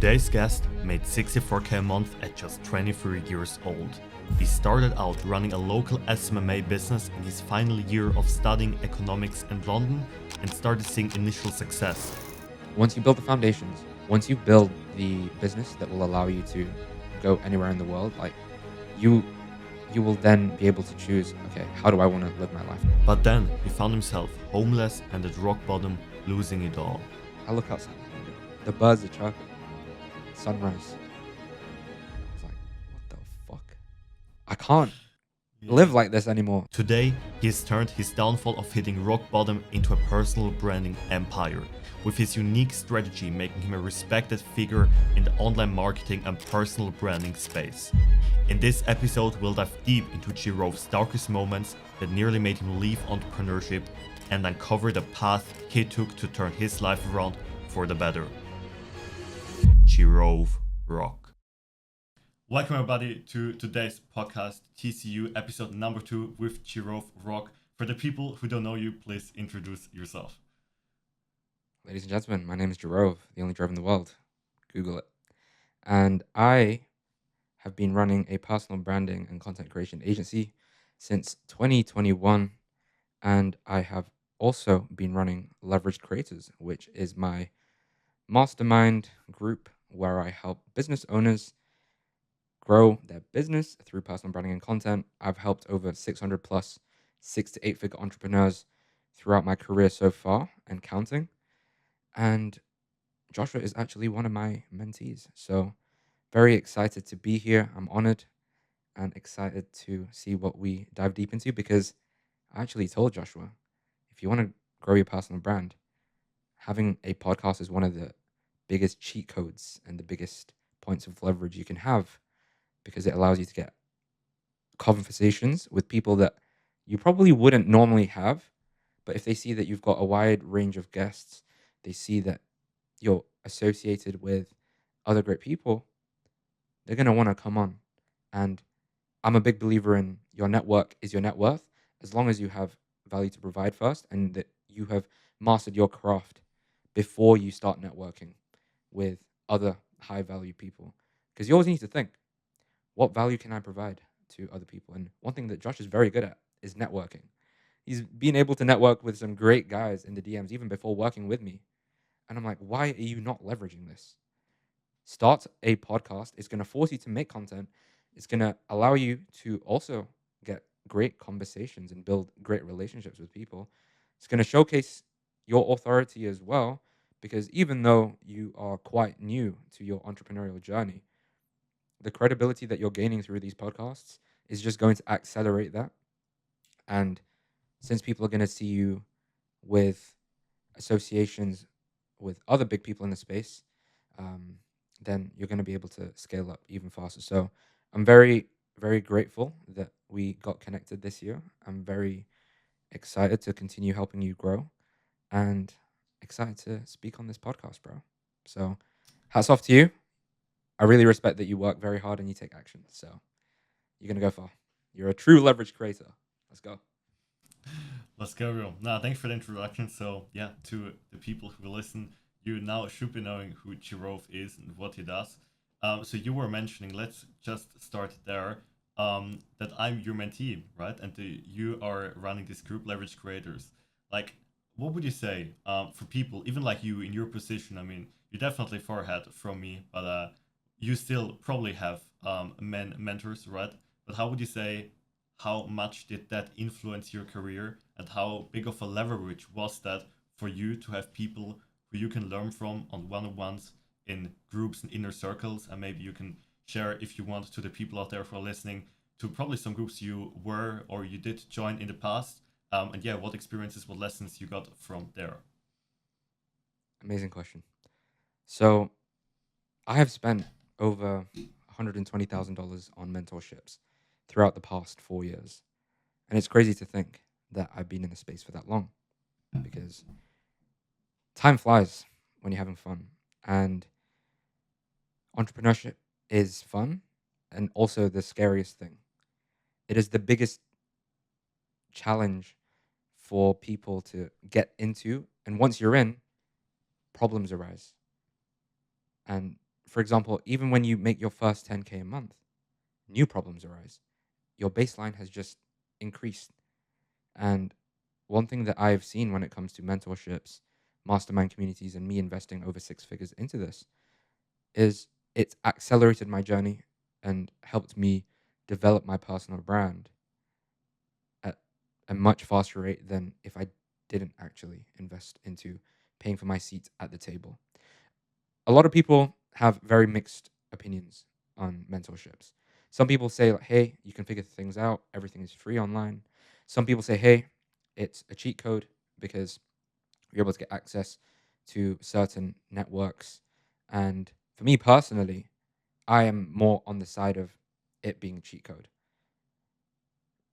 Today's guest made 64k a month at just 23 years old. He started out running a local SMMA business in his final year of studying economics in London and started seeing initial success. Once you build the foundations, once you build the business that will allow you to go anywhere in the world, like you will then be able to choose, okay, how do I want to live my life? But then he found himself homeless and at rock bottom, losing it all. I look outside the window, the birds are chirping, sunrise. It's like, what the fuck? I can't live like this anymore. Today, he has turned his downfall of hitting rock bottom into a personal branding empire, with his unique strategy making him a respected figure in the online marketing and personal branding space. In this episode, we'll dive deep into Jirrove's darkest moments that nearly made him leave entrepreneurship and uncover the path he took to turn his life around for the better. Jirrove Roque. Welcome everybody to today's podcast, TCU episode number 2 with Jirrove Roque. For the people who don't know you, please introduce yourself. Ladies and gentlemen, my name is Jirrove, the only Jirrove in the world. Google it. And I have been running a personal branding and content creation agency since 2021. And I have also been running Leveraged Creators, which is my mastermind group where I help business owners grow their business through personal branding and content. I've helped over 600 plus 6 to 8 figure entrepreneurs throughout my career so far and counting. And Joshua is actually one of my mentees. So very excited to be here. I'm honored and excited to see what we dive deep into, because I actually told Joshua, if you want to grow your personal brand, having a podcast is one of the biggest cheat codes and the biggest points of leverage you can have, because it allows you to get conversations with people that you probably wouldn't normally have. But if they see that you've got a wide range of guests, they see that you're associated with other great people, they're going to want to come on. And I'm a big believer in your network is your net worth, as long as you have value to provide first and that you have mastered your craft before you start networking with other high value people. Because you always need to think, what value can I provide to other people? And one thing that Josh is very good at is networking. He's been able to network with some great guys in the DMs even before working with me. And I'm like, why are you not leveraging this? Start a podcast. It's going to force you to make content. It's going to allow you to also get great conversations and build great relationships with people. It's going to showcase your authority as well, because even though you are quite new to your entrepreneurial journey, the credibility that you're gaining through these podcasts is just going to accelerate that. And since people are going to see you with associations with other big people in the space, then you're going to be able to scale up even faster. So I'm very, very grateful that we got connected this year. I'm very excited to continue helping you grow and excited to speak on this podcast, bro. So hats off to you. I really respect that you work very hard and you take action. So you're going to go far. You're a true leverage creator. Let's go. Let's go, bro. Now, thanks for the introduction. So, yeah, to the people who listen, you now should be knowing who Jirrove is and what he does. So you were mentioning, let's just start there, that I'm your mentee, right? And you are running this group, Leverage Creators. Like, what would you say for people, even like you in your position? I mean, you're definitely far ahead from me, but you still probably have mentors, right? But how would you say, how much did that influence your career, and how big of a leverage was that for you to have people who you can learn from on one-on-ones in groups and inner circles? And maybe you can share, if you want, to the people out there who are listening, to probably some groups you were or you did join in the past, and yeah, what experiences, what lessons you got from there. Amazing question. So I have spent over $120,000 on mentorships throughout the past 4 years. And it's crazy to think that I've been in the space for that long, because time flies when you're having fun. And entrepreneurship is fun and also the scariest thing. It is the biggest challenge for people to get into. And once you're in, problems arise. And for example, even when you make your first 10K a month, new problems arise. Your baseline has just increased. And one thing that I've seen when it comes to mentorships, mastermind communities, and me investing over 6 figures into this is it's accelerated my journey and helped me develop my personal brand at a much faster rate than if I didn't actually invest into paying for my seat at the table. A lot of people have very mixed opinions on mentorships. Some people say, like, hey, you can figure things out, everything is free online. Some people say, hey, it's a cheat code because you're able to get access to certain networks. And for me personally, I am more on the side of it being a cheat code.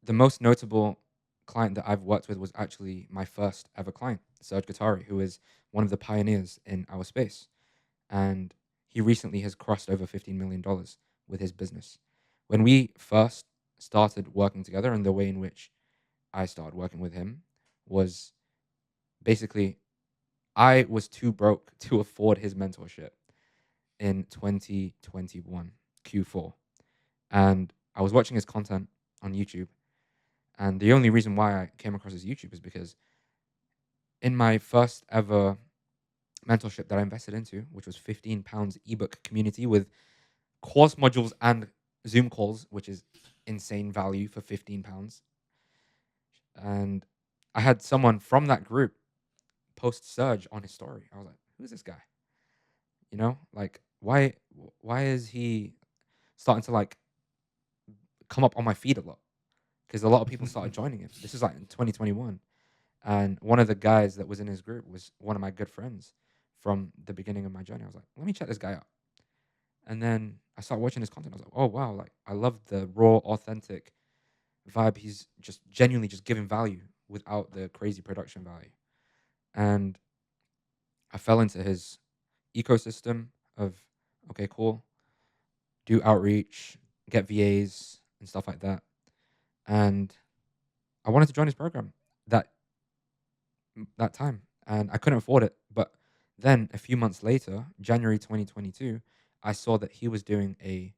The most notable client that I've worked with was actually my first ever client, Serge Gatari, who is one of the pioneers in our space. And he recently has crossed over $15 million with his business. When we first started working together, and the way in which I started working with him was basically I was too broke to afford his mentorship in 2021 Q4. And I was watching his content on YouTube. And the only reason why I came across his YouTube is because in my first ever mentorship that I invested into, which was £15 ebook community with course modules and Zoom calls, which is insane value for £15. And I had someone from that group post Surge on his story. I was like, who's this guy? You know, like why is he starting to like come up on my feed a lot? Because a lot of people started joining him. This is like in 2021. And one of the guys that was in his group was one of my good friends from the beginning of my journey. I was like, let me check this guy out. And then I started watching his content. I was like, oh wow, like I love the raw, authentic vibe. He's just genuinely just giving value without the crazy production value. And I fell into his ecosystem of, okay, cool, do outreach, get VAs and stuff like that. And I wanted to join his program that that time, and I couldn't afford it. But then a few months later, January 2022, I saw that he was doing a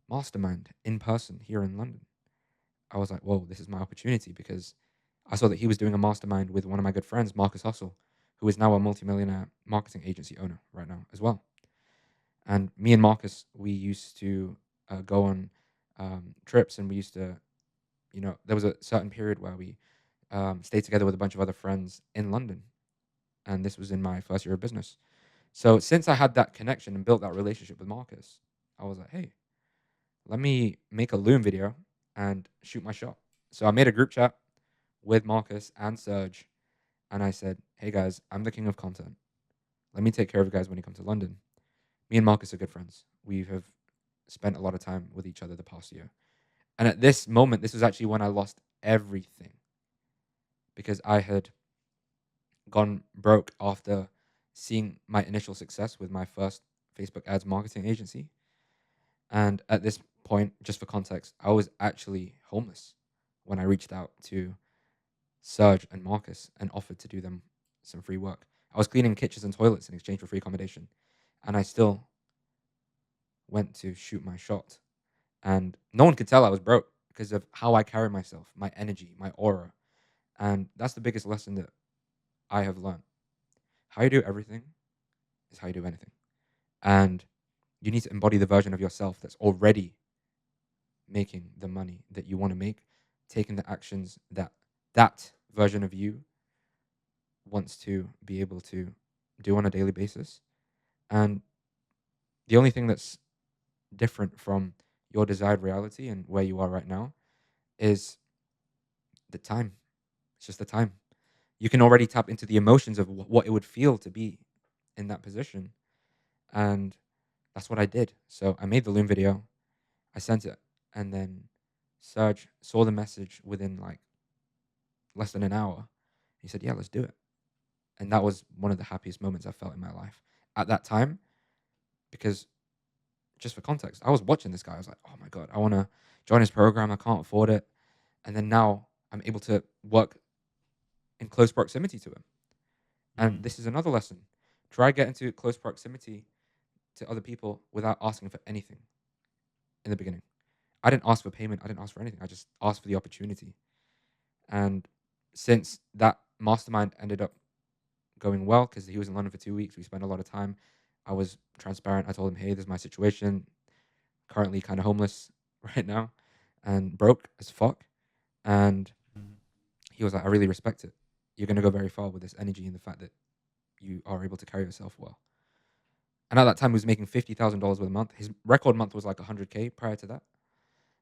mastermind in person here in London. I was like, whoa, this is my opportunity, because I saw that he was doing a mastermind with one of my good friends, Marcus Hustle, who is now a multimillionaire marketing agency owner right now as well. And me and Marcus, we used to go on trips, and we used to, there was a certain period where we stayed together with a bunch of other friends in London. And this was in my first year of business. So since I had that connection and built that relationship with Marcus, I was like, hey, let me make a Loom video and shoot my shot. So I made a group chat with Marcus and Serge, and I said, hey guys, I'm the king of content. Let me take care of you guys when you come to London. Me and Marcus are good friends. We have spent a lot of time with each other the past year. And at this moment, this was actually when I lost everything, because I had gone broke after seeing my initial success with my first Facebook ads marketing agency. And at this point, just for context, I was actually homeless when I reached out to Serge and Marcus and offered to do them some free work. I was cleaning kitchens and toilets in exchange for free accommodation. And I still went to shoot my shot. And no one could tell I was broke because of how I carry myself, my energy, my aura. And that's the biggest lesson that I have learned. How you do everything is how you do anything. And you need to embody the version of yourself that's already making the money that you want to make, taking the actions that that version of you wants to be able to do on a daily basis. And the only thing that's different from your desired reality and where you are right now is the time. It's just the time. You can already tap into the emotions of what it would feel to be in that position. And that's what I did. So I made the Loom video, I sent it, and then Serge saw the message within like less than an hour. He said, yeah, let's do it. And that was one of the happiest moments I felt in my life at that time, because just for context, I was watching this guy. I was like, oh my God, I want to join his program. I can't afford it. And then now I'm able to work in close proximity to him. And this is another lesson. Try get into close proximity to other people without asking for anything in the beginning. I didn't ask for payment. I didn't ask for anything. I just asked for the opportunity. And since that mastermind ended up going well, because he was in London for 2 weeks, we spent a lot of time. I was transparent. I told him, hey, this is my situation. Currently kind of homeless right now and broke as fuck. And Mhm. he was like, I really respect it. You're going to go very far with this energy and the fact that you are able to carry yourself well. And at that time, he was making $50,000 a month. His record month was like 100K prior to that,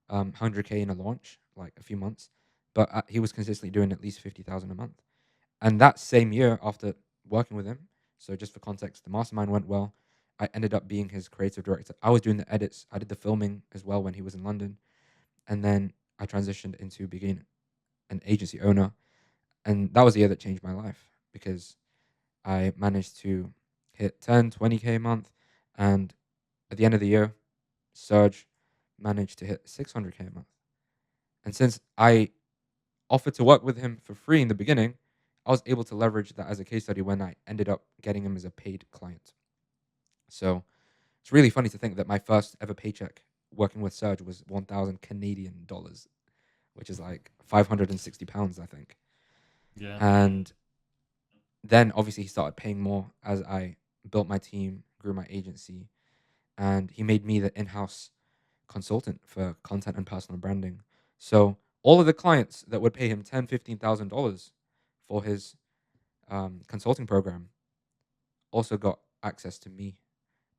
100K in a launch, like a few months. But he was consistently doing at least 50,000 a month. And that same year, after working with him, so just for context, the mastermind went well. I ended up being his creative director. I was doing the edits. I did the filming as well when he was in London. And then I transitioned into being an agency owner. And that was the year that changed my life because I managed to hit 10, 20K a month. And at the end of the year, Serge managed to hit 600K a month. And since I offered to work with him for free in the beginning, I was able to leverage that as a case study when I ended up getting him as a paid client. So it's really funny to think that my first ever paycheck working with Serge was 1,000 Canadian dollars, which is like 560 pounds, I think. Yeah. And then obviously he started paying more as I built my team, grew my agency, and he made me the in-house consultant for content and personal branding. So all of the clients that would pay him $10,000, $15,000 for his consulting program also got access to me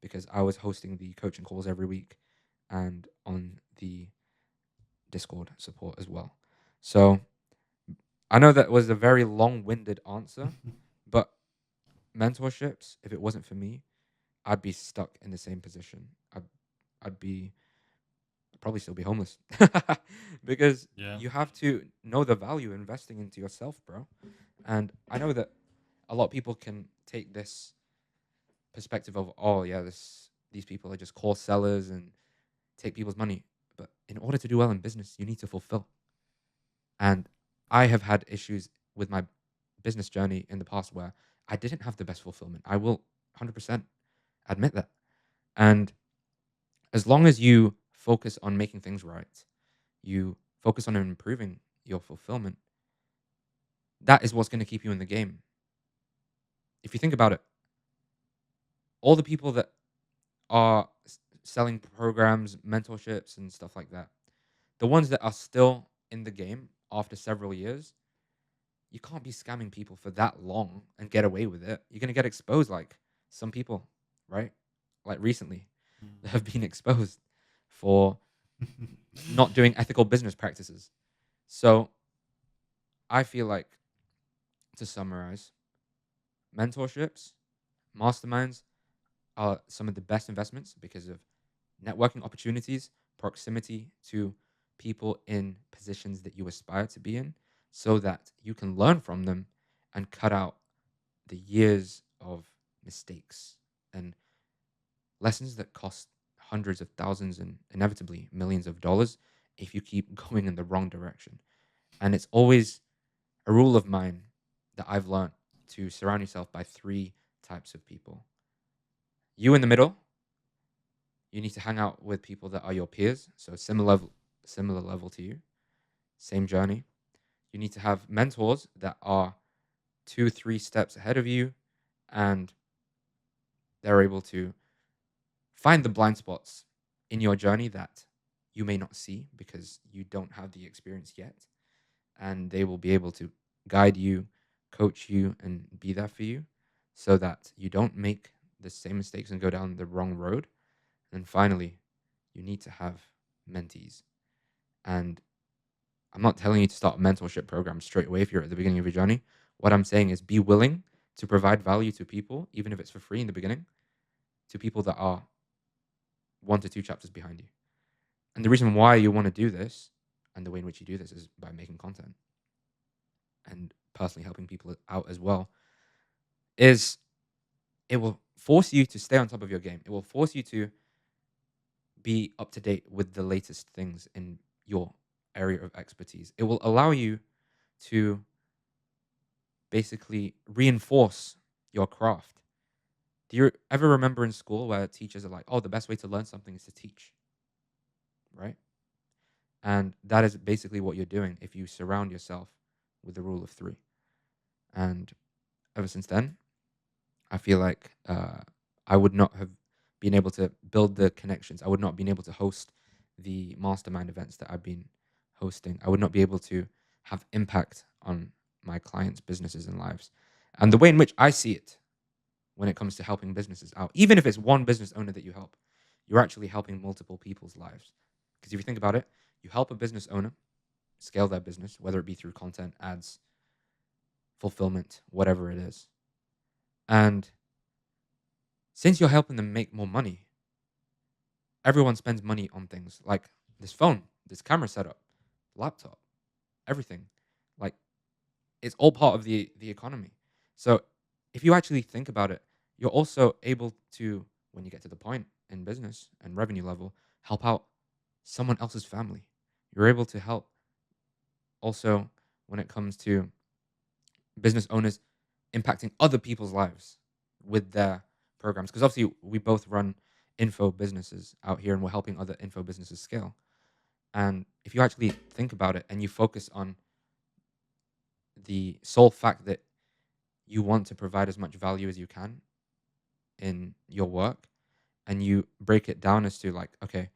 because I was hosting the coaching calls every week and on the Discord support as well. So I know that was a very long-winded answer, but mentorships, if it wasn't for me, I'd be stuck in the same position. I'd be probably still be homeless because Yeah. you have to know the value investing into yourself, bro. And I know that a lot of people can take this perspective of, oh yeah, these people are just call sellers and take people's money. But in order to do well in business, you need to fulfill. And I have had issues with my business journey in the past where I didn't have the best fulfillment. I will 100% admit that. And as long as you focus on making things right, you focus on improving your fulfillment, that is what's going to keep you in the game. If you think about it, all the people that are selling programs, mentorships, and stuff like that, the ones that are still in the game after several years, you can't be scamming people for that long and get away with it. You're going to get exposed like some people, right? Like recently, that have been exposed for not doing ethical business practices. So I feel like, to summarize, mentorships, masterminds are some of the best investments because of networking opportunities, proximity to people in positions that you aspire to be in, so that you can learn from them and cut out the years of mistakes and lessons that cost hundreds of thousands and inevitably millions of dollars if you keep going in the wrong direction. And it's always a rule of mine that I've learned to surround yourself by three types of people. You in the middle, you need to hang out with people that are your peers, so similar level to you, same journey. You need to have mentors that are 2, 3 steps ahead of you, and they're able to find the blind spots in your journey that you may not see because you don't have the experience yet, and they will be able to guide you, coach you, and be there for you so that you don't make the same mistakes and go down the wrong road. And finally, you need to have mentees. And I'm not telling you to start a mentorship program straight away if you're at the beginning of your journey. What I'm saying is be willing to provide value to people, even if it's for free in the beginning, to people that are 1 to 2 chapters behind you. And the reason why you want to do this and the way in which you do this is by making content and personally helping people out as well, is it will force you to stay on top of your game. It will force you to be up to date with the latest things in your area of expertise. It will allow you to basically reinforce your craft Do you ever remember in school where teachers are like, oh, the best way to learn something is to teach, right? And that is basically what you're doing if you surround yourself with the rule of three. And ever since then, I feel like I would not have been able to build the connections. I would not have been able to host the mastermind events that I've been hosting. I would not be able to have impact on my clients' businesses and lives. And the way in which I see it when it comes to helping businesses out, even if it's one business owner that you help, you're actually helping multiple people's lives. Because if you think about it, you help a business owner scale their business, whether it be through content, ads, fulfillment, whatever it is. And since you're helping them make more money, everyone spends money on things like this phone, this camera setup, laptop, everything. Like it's all part of the economy. So if you actually think about it, you're also able to, when you get to the point in business and revenue level, help out someone else's family. You're able to help also when it comes to business owners impacting other people's lives with their programs. Because obviously, we both run info businesses out here and we're helping other info businesses scale. And if you actually think about it and you focus on the sole fact that you want to provide as much value as you can in your work, and you break it down as to like, okay,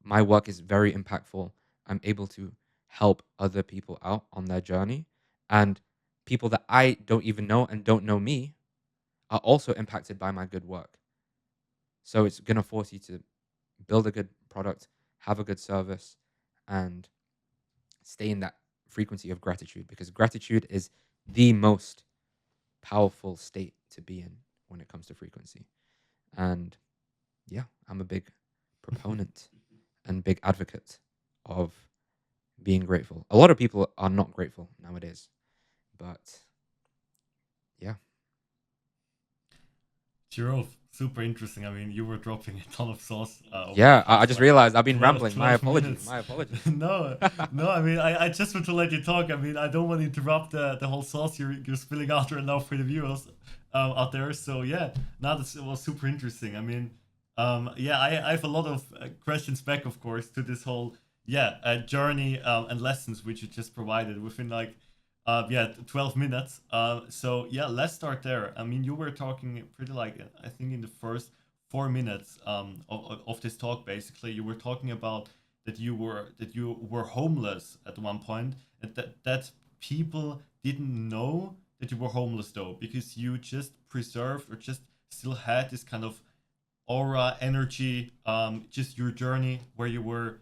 my work is very impactful. I'm able to help other people out on their journey. And people that I don't even know and don't know me are also impacted by my good work. So it's going to force you to build a good product, have a good service, and stay in that frequency of gratitude, because gratitude is the most powerful state to be in when it comes to frequency. And yeah, I'm a big proponent and big advocate of being grateful. A lot of people are not grateful nowadays, but yeah. Jirrove, super interesting. I mean, you were dropping a ton of sauce over the Yeah, I past just like realized I've been 12, rambling. My 12 apologies. minutes. My apologies. No, no, I mean, I just want to let you talk. I mean, I don't want to interrupt the whole sauce you're spilling out right now for the viewers out there. So, yeah, now this was super interesting. I mean, yeah, I have a lot of questions back, of course, to this whole, yeah, journey and lessons which you just provided within like yeah, 12 minutes. So yeah, let's start there. I mean, you were talking pretty like I think in the first 4 minutes of this talk, basically, you were talking about that you were homeless at one point, and that people didn't know that you were homeless though, because you just preserved or just still had this kind of aura, energy, just your journey where you were,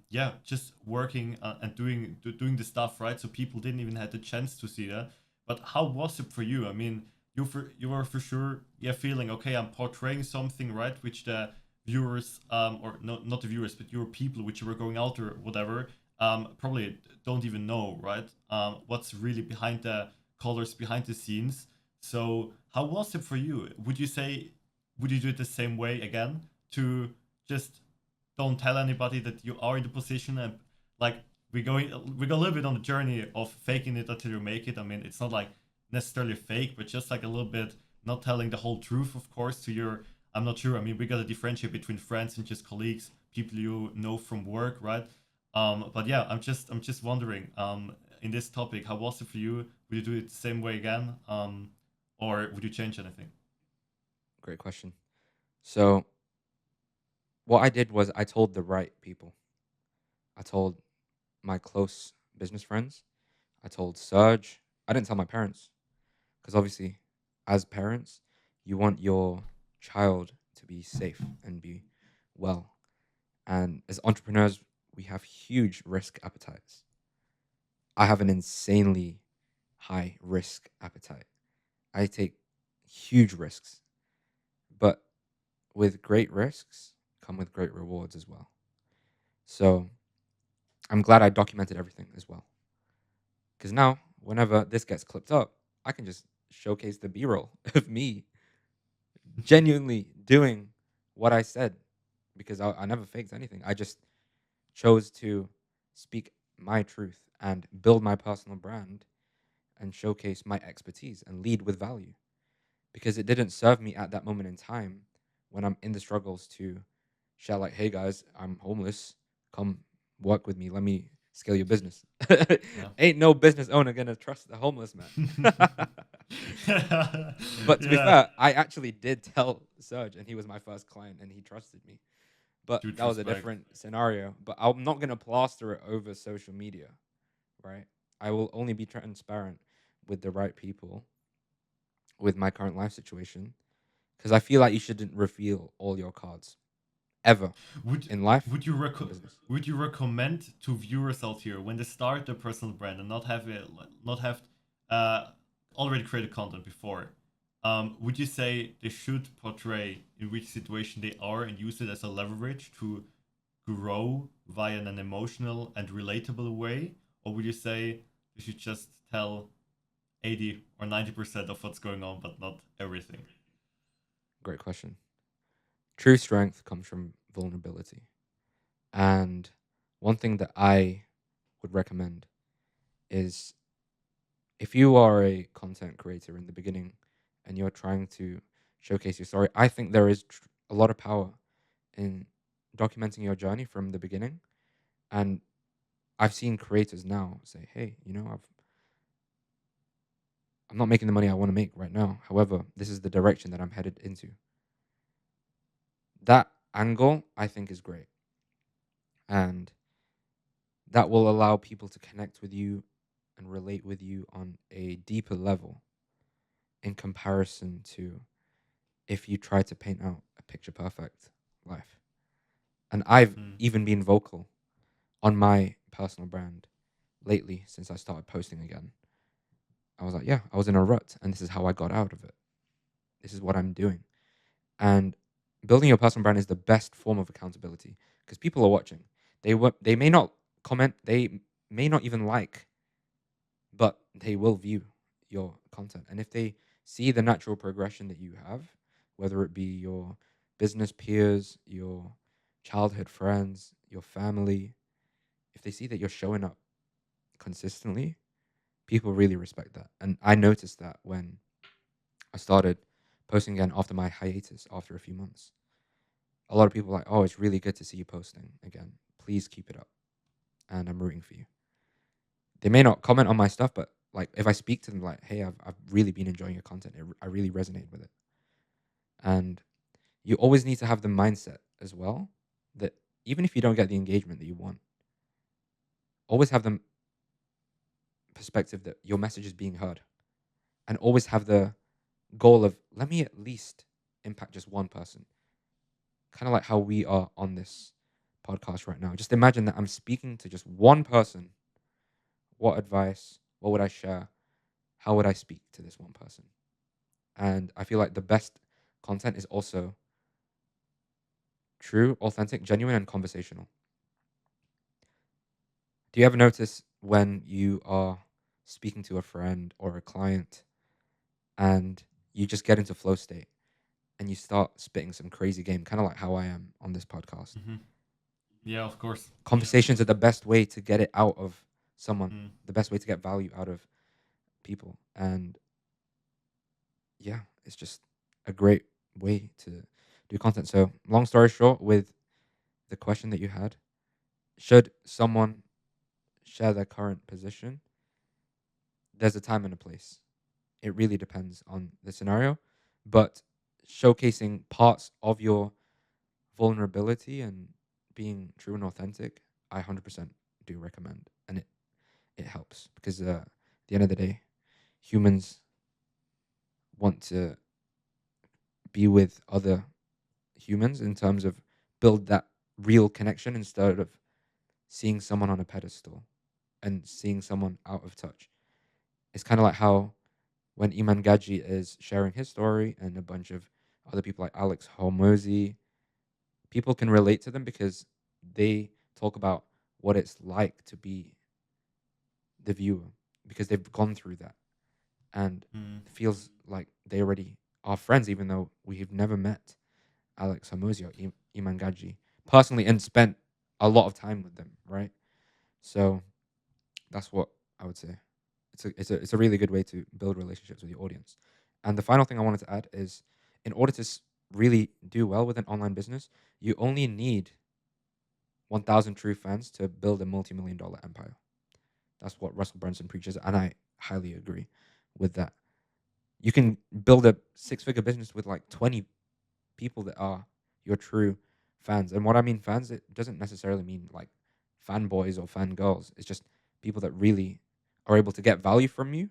yeah, just working and doing the stuff, right? So people didn't even have the chance to see that. But how was it for you? I mean, you were for sure, yeah, feeling okay. I'm portraying something, right, which the viewers, or not the viewers, but your people, which you were going out or whatever, probably don't even know, right? What's really behind the colors, behind the scenes. So how was it for you? Would you do it the same way again to just don't tell anybody that you are in the position, and like we go a little bit on the journey of faking it until you make it. I mean, it's not like necessarily fake, but just like a little bit not telling the whole truth, of course, to your. I'm not sure. I mean, we gotta differentiate between friends and just colleagues, people you know from work, right? But yeah, I'm just wondering. In this topic, how was it for you? Would you do it the same way again, or would you change anything? Great question. So what I did was I told the right people. I told my close business friends. I told Serge. I didn't tell my parents because obviously, as parents, you want your child to be safe and be well. And as entrepreneurs, we have huge risk appetites. I have an insanely high risk appetite. I take huge risks, but with great risks come with great rewards as well. So I'm glad I documented everything as well. Because now, whenever this gets clipped up, I can just showcase the B roll of me genuinely doing what I said, because I never faked anything. I just chose to speak my truth and build my personal brand and showcase my expertise and lead with value. because it didn't serve me at that moment in time when I'm in the struggles to share, like, hey guys, I'm homeless, come work with me, let me scale your business. Yeah. Ain't no business owner gonna trust the homeless man. But to be Yeah. fair, I actually did tell Serge, and he was my first client, and he trusted me. But Huge that was a respect. different scenario. But I'm not gonna plaster it over social media, right? I will only be transparent with the right people with my current life situation, because I feel like you shouldn't reveal all your cards ever Would in life would you and business. would you recommend to viewers out here when they start their personal brand and not have uh, already created content before? Would you say they should portray in which situation they are and use it as a leverage to grow via an emotional and relatable way, or would you say they should just tell 80 or 90% of what's going on, but not everything? Great question. True strength comes from vulnerability. And one thing that I would recommend is, if you are a content creator in the beginning and you're trying to showcase your story, I think there is a lot of power in documenting your journey from the beginning. And I've seen creators now say, hey, I'm not making the money I want to make right now. However, this is the direction that I'm headed into. That angle, I think, is great. And that will allow people to connect with you and relate with you on a deeper level in comparison to if you try to paint out a picture perfect life. And I've Mm. even been vocal on my personal brand lately since I started posting again. I was like, yeah, I was in a rut, and this is how I got out of it. This is what I'm doing. And building your personal brand is the best form of accountability, because people are watching. They may not comment, they may not even like, but they will view your content. And if they see the natural progression that you have, whether it be your business peers, your childhood friends, your family, if they see that you're showing up consistently, people really respect that. And I noticed that when I started posting again after my hiatus, after a few months. A lot of people were like, oh, it's really good to see you posting again. Please keep it up. And I'm rooting for you. They may not comment on my stuff, but like if I speak to them, like, hey, I've really been enjoying your content. I really resonate with it. And you always need to have the mindset as well that even if you don't get the engagement that you want, always have the perspective that your message is being heard, and always have the goal of, let me at least impact just one person. Kind of like how we are on this podcast right now. Just imagine that I'm speaking to just one person. What advice? What would I share? How would I speak to this one person? And I feel like the best content is also true, authentic, genuine, and conversational. Do you ever notice when you are speaking to a friend or a client and you just get into flow state and you start spitting some crazy game, kind of like how I am on this podcast? Hmm. Yeah, of course. Conversations are the best way to get it out of someone, Mm. the best way to get value out of people. And yeah, it's just a great way to do content. So, long story short, with the question that you had, should someone share their current position? There's a time and a place. It really depends on the scenario, but showcasing parts of your vulnerability and being true and authentic, I 100% do recommend, and it helps because at the end of the day, humans want to be with other humans in terms of build that real connection instead of seeing someone on a pedestal and seeing someone out of touch. It's kind of like how when Iman Gaji is sharing his story and a bunch of other people like Alex Hormozy, people can relate to them because they talk about what it's like to be the viewer because they've gone through that, and Mm. it feels like they already are friends even though we've never met Alex Hormozy or Iman Gaji personally and spent a lot of time with them, right? So that's what I would say. It's a really good way to build relationships with your audience. And the final thing I wanted to add is, in order to really do well with an online business, you only need 1,000 true fans to build a multi-million-dollar empire. That's what Russell Brunson preaches, and I highly agree with that. You can build a six-figure business with like 20 people that are your true fans. And what I mean fans, it doesn't necessarily mean like fanboys or fangirls. It's just people that really are able to get value from you.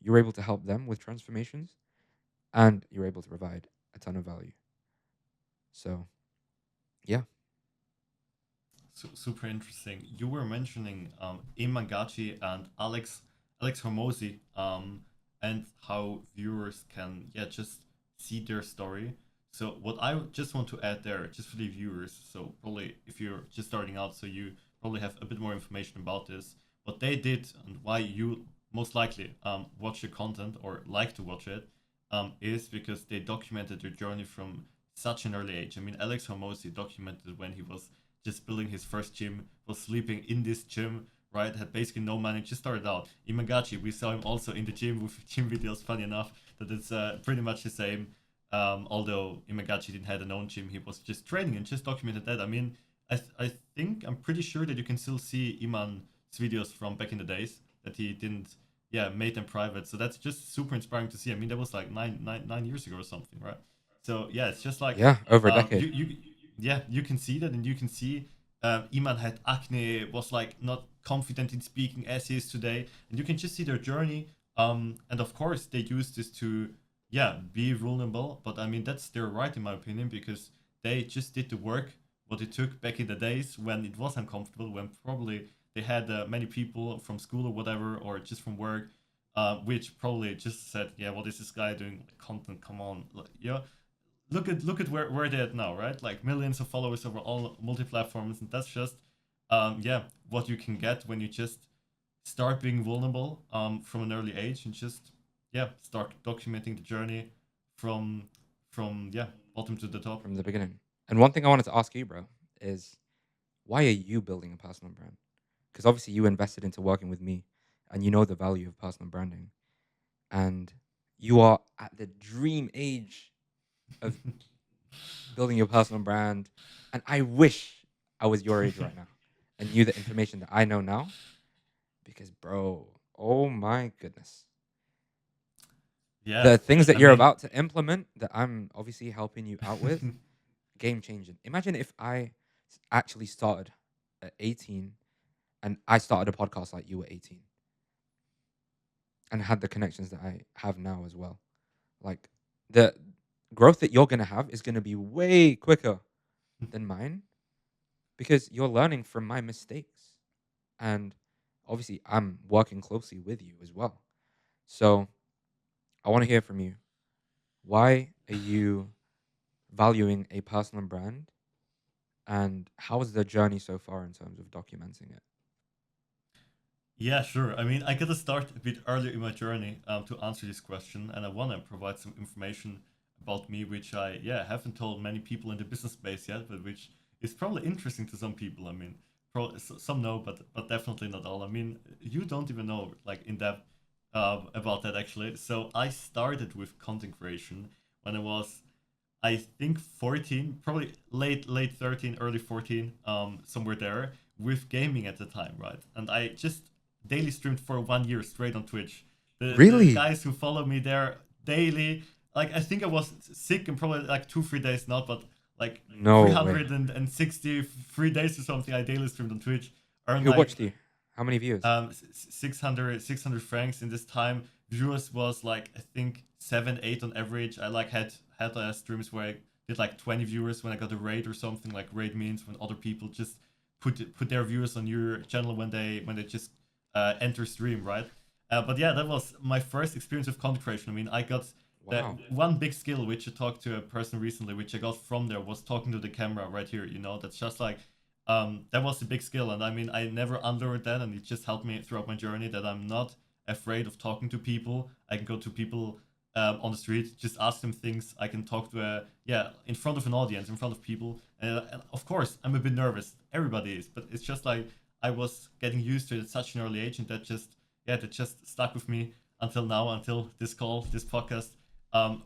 You're able to help them with transformations, and you're able to provide a ton of value. So, yeah. Super interesting. You were mentioning Imagachi and Alex Hormozy, and how viewers can just see their story. So what I just want to add there, just for the viewers, so probably if you're just starting out, so you probably have a bit more information about this. What they did and why you most likely watch the content or like to watch it, is because they documented their journey from such an early age. I mean, Alex Hormozy documented when he was just building his first gym, was sleeping in this gym, right? Had basically no money, just started out. Imagachi, we saw him also in the gym with gym videos, funny enough, that it's pretty much the same. Although Imagachi didn't have an own gym, he was just training and just documented that. I mean, I think, I'm pretty sure that you can still see Iman's videos from back in the days, that he didn't, made them private. So that's just super inspiring to see. I mean, that was like nine years ago or something, right? So yeah, it's just like, Yeah, over a decade. you can see that, and you can see Iman had acne, was like not confident in speaking as he is today, and you can just see their journey. And of course, they use this to be vulnerable, but I mean that's their right in my opinion, because they just did the work what it took back in the days when it was uncomfortable, when probably they had many people from school or whatever, or just from work, which probably just said, yeah, what is this guy doing? Content, come on, like, look at where they're at now, right? Like millions of followers over all multi-platforms, and that's just what you can get when you just start being vulnerable from an early age, and just start documenting the journey from bottom to the top. From the beginning. And one thing I wanted to ask you, bro, is why are you building a personal brand? Because obviously you invested into working with me, and you know the value of personal branding, and you are at the dream age of building your personal brand. And I wish I was your age right now and knew the information that I know now, because, bro, oh my goodness. Yeah, The things that I you're mean, about to implement that I'm obviously helping you out with, game changing. Imagine if I actually started at 18 and I started a podcast like you were 18 and had the connections that I have now as well. Like, the growth that you're going to have is going to be way quicker than mine, because you're learning from my mistakes. And obviously, I'm working closely with you as well. So I want to hear from you. Why are you valuing a personal brand? And how is the journey so far in terms of documenting it? yeah, sure. I mean, I gotta start a bit earlier in my journey to answer this question, and I wanna provide some information about me, which I haven't told many people in the business space yet, but which is probably interesting to some people. I mean, some know, but definitely not all. I mean, you don't even know like in depth about that actually. So I started with content creation when I was, I think, 14, probably late 13, early 14, somewhere there, with gaming at the time, right? And I just daily streamed for 1 year straight on Twitch. The Really? guys who follow me there daily, like I think I was sick and probably like 2 3 days not, but like No way. 363 days or something, I daily streamed on Twitch. Earned Who like watched you? How many viewers? 600 francs in this time. Viewers was like, I think 7 8 on average. I like had streams where I did like 20 viewers when I got a raid or something. Like raid means when other people just put their viewers on your channel when they just enter stream, right? But yeah, that was my first experience with content creation. I mean, I got the Wow. one big skill which I talked to a person recently, which I got from there, was talking to the camera right here. That's just like, that was a big skill, and I mean, I never unlearned that, and it just helped me throughout my journey, that I'm not afraid of talking to people. I can go to people on the street, just ask them things. I can talk to in front of an audience, in front of people, and of course I'm a bit nervous. Everybody is, but it's just like I was getting used to it at such an early age, and that just stuck with me until now, until this call, this podcast.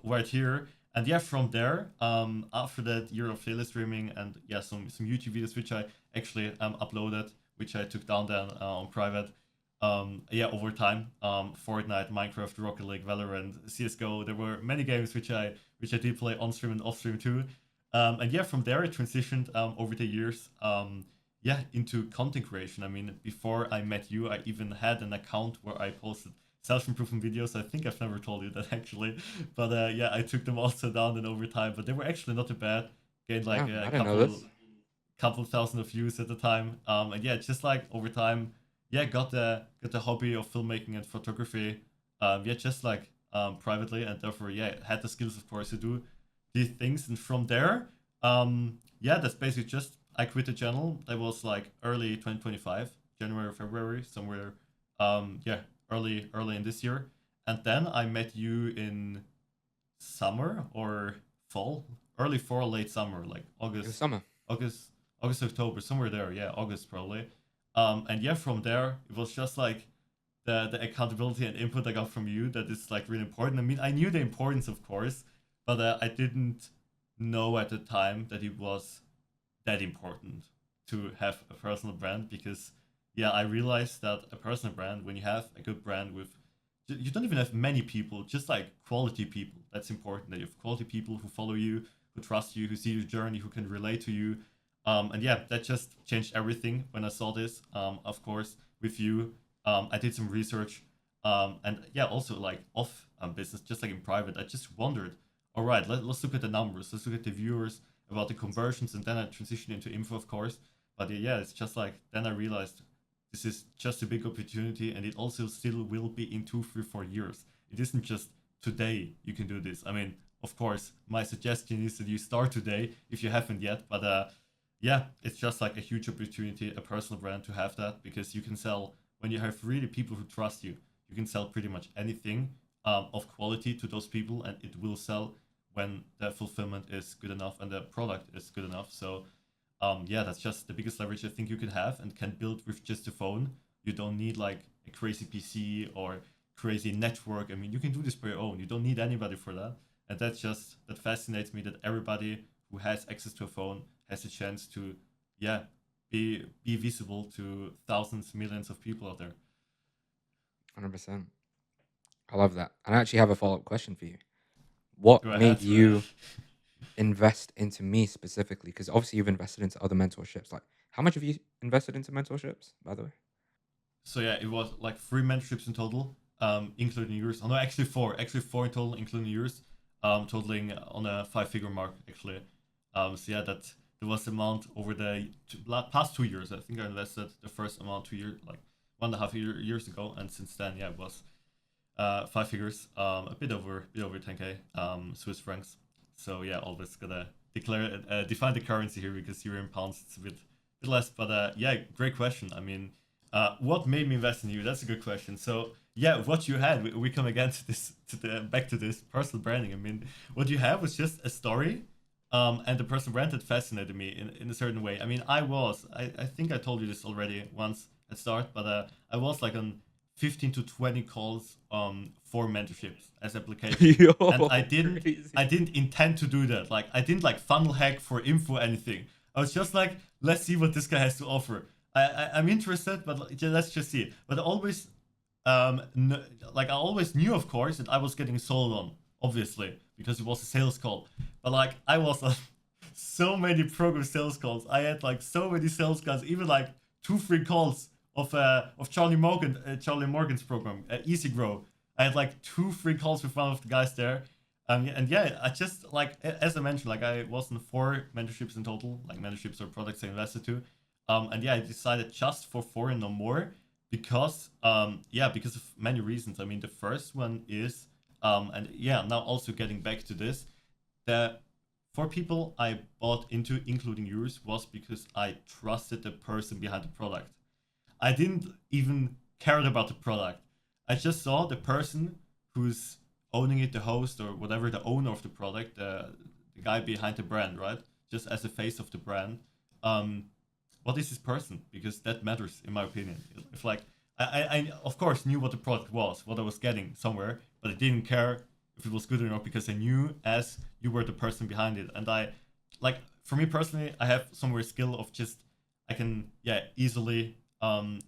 right here. And yeah, from there, after that year of daily streaming and yeah, some YouTube videos which I actually uploaded, which I took down then on private. Yeah, over time, Fortnite, Minecraft, Rocket League, Valorant, CS:GO. There were many games which I did play on stream and off stream too. And yeah, from there it transitioned over the years. Yeah, into content creation. I mean, before I met you, I even had an account where I posted self-improvement videos. I think I've never told you that actually, but yeah, I took them also down and over time. But they were actually not too bad. Gained like Damn, a I didn't know this. couple thousand of views at the time. And yeah, just like over time, yeah, got the hobby of filmmaking and photography. Yeah, just like privately, and therefore yeah, had the skills of course to do these things. And from there, yeah, that's basically just I quit the channel. That was like early 2025, January, February, somewhere. Yeah, early in this year. And then I met you in summer or fall, early fall, late summer, like It was August, summer. August, October, somewhere there. Yeah, August probably. And yeah, from there it was just like the accountability and input I got from you that is like really important. I mean, I knew the importance, of course, but I didn't know at the time that it was that important to have a personal brand because yeah, I realized that a personal brand, when you have a good brand with you don't even have many people, just like quality people. That's important. That you have quality people who follow you, who trust you, who see your journey, who can relate to you. And yeah, that just changed everything when I saw this. Of course, with you, I did some research, and yeah, also like off business, just like in private. I just wondered. All right, let's look at the numbers. Let's look at the viewers, about the conversions, and then I transitioned into info, of course. But yeah, it's just like then I realized this is just a big opportunity, and it also still will be in 2, 3, 4 years. It isn't just today you can do this. I mean, of course, my suggestion is that you start today if you haven't yet. But yeah, it's just like a huge opportunity, a personal brand to have that because you can sell when you have really people who trust you. You can sell pretty much anything of quality to those people, and it will sell when the fulfillment is good enough and the product is good enough. So yeah, that's just the biggest leverage I think you can have and can build with just a phone. You don't need like a crazy PC or crazy network. I mean, you can do this by your own. You don't need anybody for that. And that fascinates me that everybody who has access to a phone has a chance to, yeah, be visible to thousands, millions of people out there. 100%. I love that. And I actually have a follow up question for you. What Go made ahead. you invest into me specifically? Because obviously you've invested into other mentorships. Like, how much have you invested into mentorships, by the way? So yeah, it was like 3 mentorships in total, including yours. Oh no, actually four. Actually four in total, including yours. Totaling on a 5 figure mark actually. So yeah, that there was the amount over the past 2 years. I think I invested the first amount 2 years, like 1.5 years ago, and since then, yeah, it was 5 figures, a bit over 10k Swiss francs. So yeah, always gotta define the currency here because you're in pounds. It's a bit less, but yeah, great question. I mean, what made me invest in you? That's a good question. So yeah, what you had, we come again to this, back to this personal branding. I mean, what you had was just a story, and the personal brand that fascinated me in a certain way. I mean, I think I told you this already once at start, but I was like on 15 to 20 calls for mentorships as application, Yo, and crazy. I didn't intend to do that. Like I didn't like funnel hack for info anything. I was just like, let's see what this guy has to offer. I'm interested, but let's just see. But always, like I always knew, of course, that I was getting sold on, obviously, because it was a sales call. But like I was on so many program sales calls. I had like so many sales calls, even like 2, 3 calls of Charlie Morgan's program, Easy Grow. I had like 2, 3 calls with one of the guys there. And yeah, I just like as I mentioned, like I was in 4 mentorships in total, like mentorships or products I invested to. And yeah, I decided just for four and no more because yeah, because of many reasons. I mean, the first one is and yeah, now also getting back to this, the 4 people I bought into, including yours, was because I trusted the person behind the product. I didn't even care about the product. I just saw the person who's owning it, the host or whatever, the owner of the product, the guy behind the brand, right? Just as a face of the brand. Um, what is this person? Because that matters, in my opinion. If like I of course knew what the product was, what I was getting somewhere, but I didn't care if it was good or not because I knew as you were the person behind it. And I like for me personally, I have some weird skill of just I can easily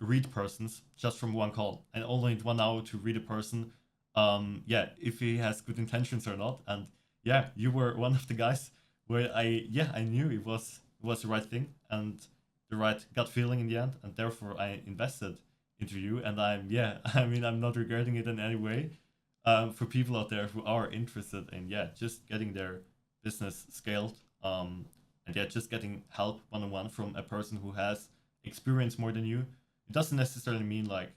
read persons just from one call and only need 1 hour to read a person. If he has good intentions or not. And yeah, you were one of the guys where I knew it was the right thing and the right gut feeling in the end, and therefore I invested into you. And I mean, I'm not regretting it in any way. For people out there who are interested in just getting their business scaled, and just getting help one on one from a person who has experience more than you. It doesn't necessarily mean like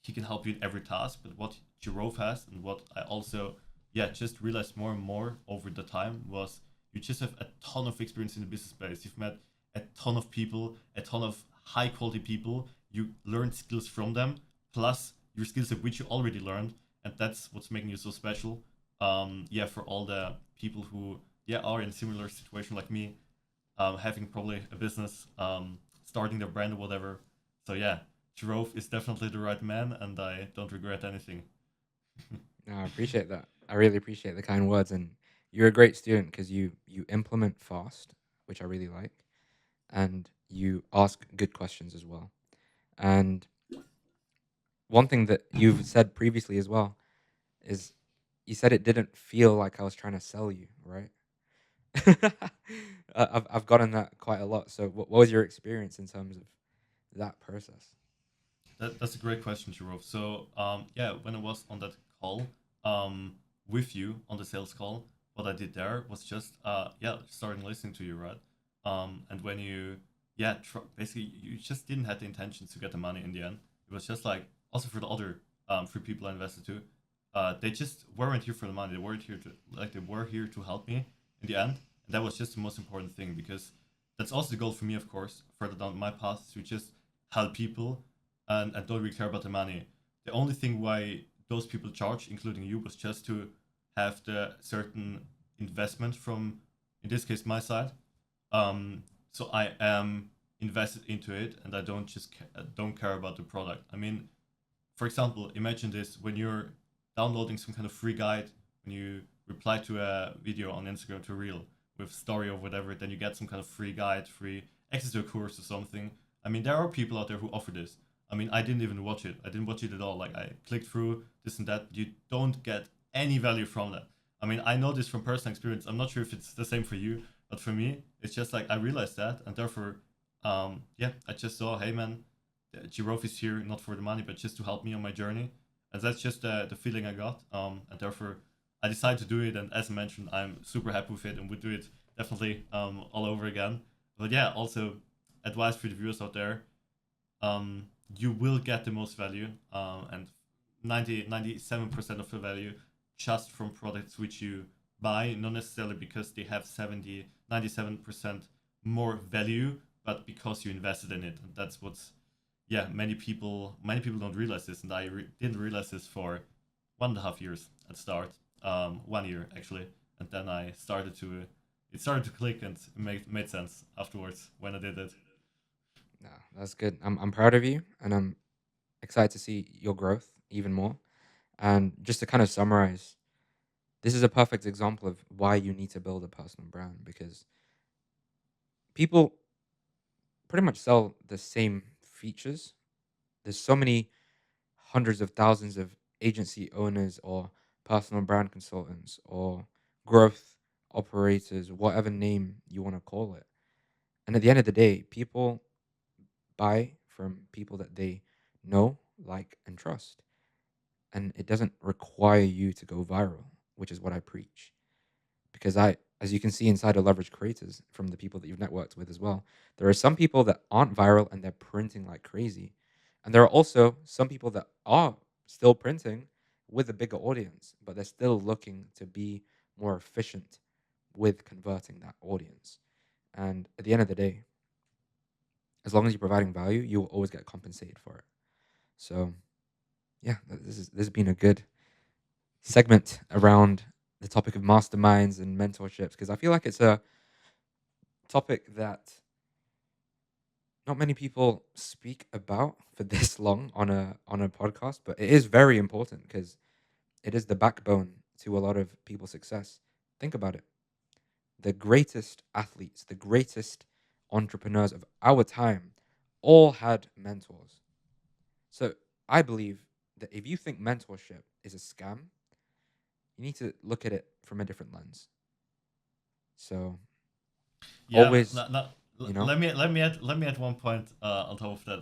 he can help you in every task, but what Jirrove has and what I also just realized more and more over the time was you just have a ton of experience in the business space. You've met a ton of people, a ton of high quality people. You learn skills from them, plus your skills of which you already learned, and that's what's making you so special. For all the people who are in a similar situation like me, having probably a business, starting their brand or whatever. So yeah, Jirrove is definitely the right man, and I don't regret anything. No, I appreciate that. I really appreciate the kind words, and you're a great student because you implement fast, which I really like, and you ask good questions as well. And one thing that you've said previously as well is you said it didn't feel like I was trying to sell you, right? I've gotten that quite a lot. So what was your experience in terms of that process? That's a great question, Jirov. So, when I was on that call um, with you on the sales call, what I did there was just starting listening to you, right? And when you basically you just didn't have the intentions to get the money in the end. It was just like also for the other three people I invested to, they just weren't here for the money. They weren't here to they were here to help me in the end, and that was just the most important thing because that's also the goal for me, of course, further down my path to just help people and don't really care about the money. The only thing why those people charge, including you, was just to have the certain investment from, in this case, my side. So I am invested into it, and I don't care about the product. I mean, for example, imagine this: when you're downloading some kind of free guide, when you reply to a video on Instagram to a reel with story or whatever, then you get some kind of free guide, free access to a course or something. I mean, there are people out there who offer this. I mean, I didn't even watch it. I didn't watch it at all. Like I clicked through this and that. You don't get any value from that. I mean, I know this from personal experience. I'm not sure if it's the same for you, but for me, it's just like I realized that, and therefore, I just saw, hey man, Jirov is here not for the money, but just to help me on my journey, and that's just the feeling I got. And therefore, I decided to do it. And as I mentioned, I'm super happy with it, and would do it definitely all over again. But yeah, also advice for the viewers out there: you will get the most value, and 97% of the value just from products which you buy, not necessarily because they have 97% more value, but because you invested in it. And that's what's many people don't realize this, and didn't realize this for 1.5 years at start, 1 year actually, and then I started to it started to click and made sense afterwards when I did it. No, that's good. I'm proud of you, and I'm excited to see your growth even more. And just to kind of summarize, this is a perfect example of why you need to build a personal brand because people pretty much sell the same features. There's so many hundreds of thousands of agency owners or personal brand consultants or growth operators, whatever name you want to call it. And at the end of the day, people buy from people that they know, like, and trust. And it doesn't require you to go viral, which is what I preach. Because as you can see inside of Leverage Creators from the people that you've networked with as well, there are some people that aren't viral and they're printing like crazy. And there are also some people that are still printing with a bigger audience, but they're still looking to be more efficient with converting that audience. And at the end of the day, as long as you're providing value, you will always get compensated for it. So yeah, this has been a good segment around the topic of masterminds and mentorships because I feel like it's a topic that not many people speak about for this long on a podcast, but it is very important because it is the backbone to a lot of people's success. Think about it. The greatest athletes, the greatest entrepreneurs of our time all had mentors. So I believe that if you think mentorship is a scam, you need to look at it from a different lens. So Yeah, always, you know, let me add one point on top of that.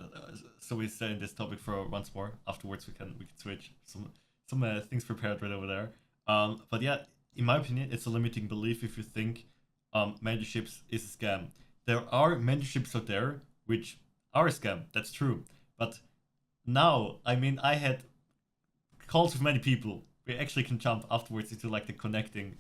So we stay in this topic for once more. Afterwards, we can switch some things prepared right over there. But yeah, in my opinion, it's a limiting belief if you think mentorships is a scam. There are mentorships out there which are a scam. That's true. But now, I mean, I had calls with many people. We actually can jump afterwards into like the connecting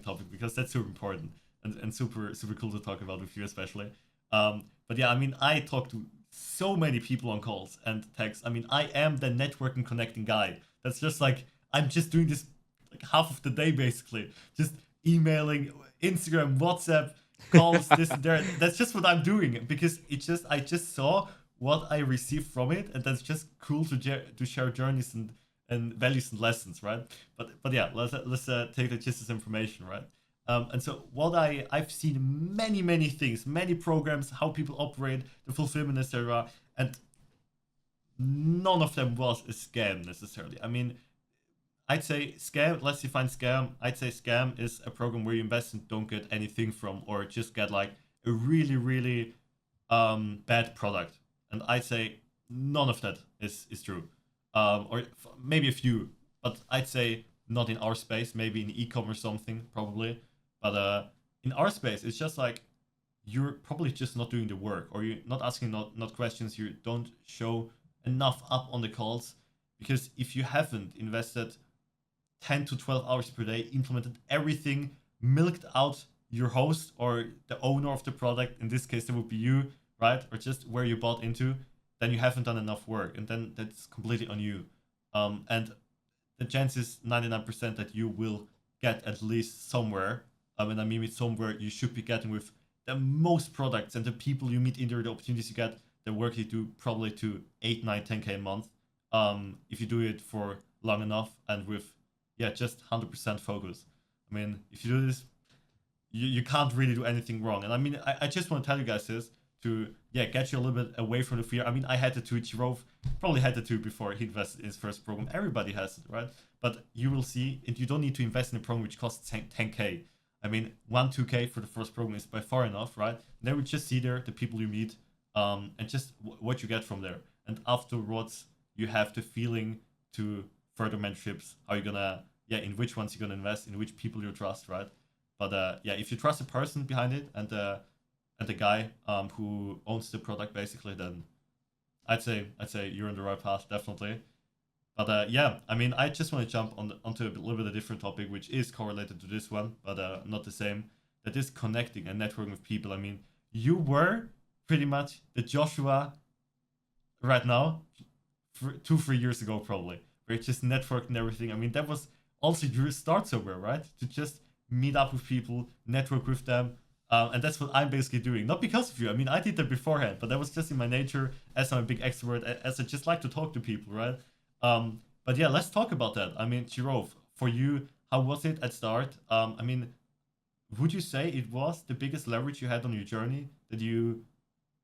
topic because that's super important and super cool to talk about with you especially. But yeah, I mean, I talk to so many people on calls and texts. I mean, I am the networking connecting guy. That's just like I'm just doing this like half of the day basically, just emailing, Instagram, WhatsApp, calls, this and there. That's just what I'm doing because I just saw what I received from it, and that's just cool to share journeys and values and lessons, right? But yeah, let's take the gist as information, right? And so what I've seen many things, many programs, how people operate, the fulfillment, etc. And none of them was a scam necessarily. I mean, I'd say scam. Let's define scam. I'd say scam is a program where you invest and don't get anything from, or just get like a really bad product. And I'd say none of that is true, or maybe a few, but I'd say not in our space. Maybe in e-commerce something probably, but in our space it's just like you're probably just not doing the work, or you're not asking not questions. You don't show enough up on the calls because if you haven't invested 10 to 12 hours per day, implemented everything, milked out your host or the owner of the product, in this case, that would be you, right? Or just where you bought into, then you haven't done enough work. And then that's completely on you. And the chance is 99% that you will get at least somewhere. And I mean, with somewhere, you should be getting with the most products and the people you meet in there, the opportunities you get, the work you do, probably to 8, 9, 10K a month. If you do it for long enough and with yeah, just 100% focus. I mean, if you do this, you can't really do anything wrong. And I mean, I just want to tell you guys this to yeah get you a little bit away from the fear. I mean, I had the two. Jirrove probably had the two before he invested in his first program. Everybody has it, right? But you will see, and you don't need to invest in a program which costs 10K. I mean, 2K for the first program is by far enough, right? And then we just see there the people you meet, and just what you get from there. And afterwards, you have the feeling to further mentorships. How you're gonna yeah, in which ones you're gonna invest, in which people you trust, right? But yeah, if you trust the person behind it and the guy who owns the product basically, then I'd say you're on the right path definitely. But yeah, I mean, I just want to jump onto a little bit of a different topic, which is correlated to this one, but not the same. That is connecting and networking with people. I mean, you were pretty much the Joshua right now, 2 3 years ago probably, where you just networked and everything. I mean, that was also your start somewhere, right? To just meet up with people, network with them, and that's what I'm basically doing. Not because of you. I mean, I did that beforehand, but that was just in my nature as I'm a big extrovert, as I just like to talk to people, right? But yeah, let's talk about that. I mean, Jirrove, for you, how was it at start? I mean, would you say it was the biggest leverage you had on your journey that you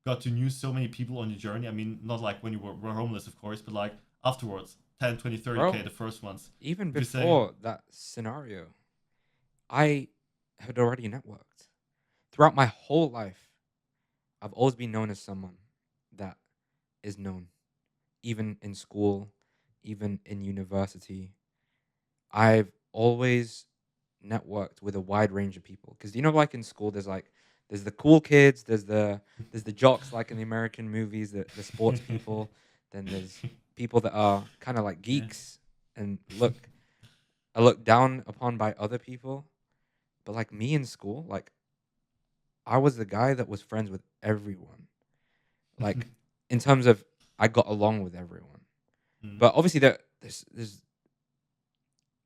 got to know so many people on your journey? I mean, not like when you were homeless, of course, but like afterwards, 10, 20, 30K, bro, the first ones. even Would you say, before that scenario, I had already networked. Throughout my whole life, I've always been known as someone that is known, even in school, even in university. I've always networked with a wide range of people because like in school, there's the cool kids, there's the jocks like in the American movies, the sports people. Then there's people that are kind of like yeah. geeks and are looked down upon by other people. But like me in school, like I was the guy that was friends with everyone. Like in terms of I got along with everyone. Mm. But obviously there's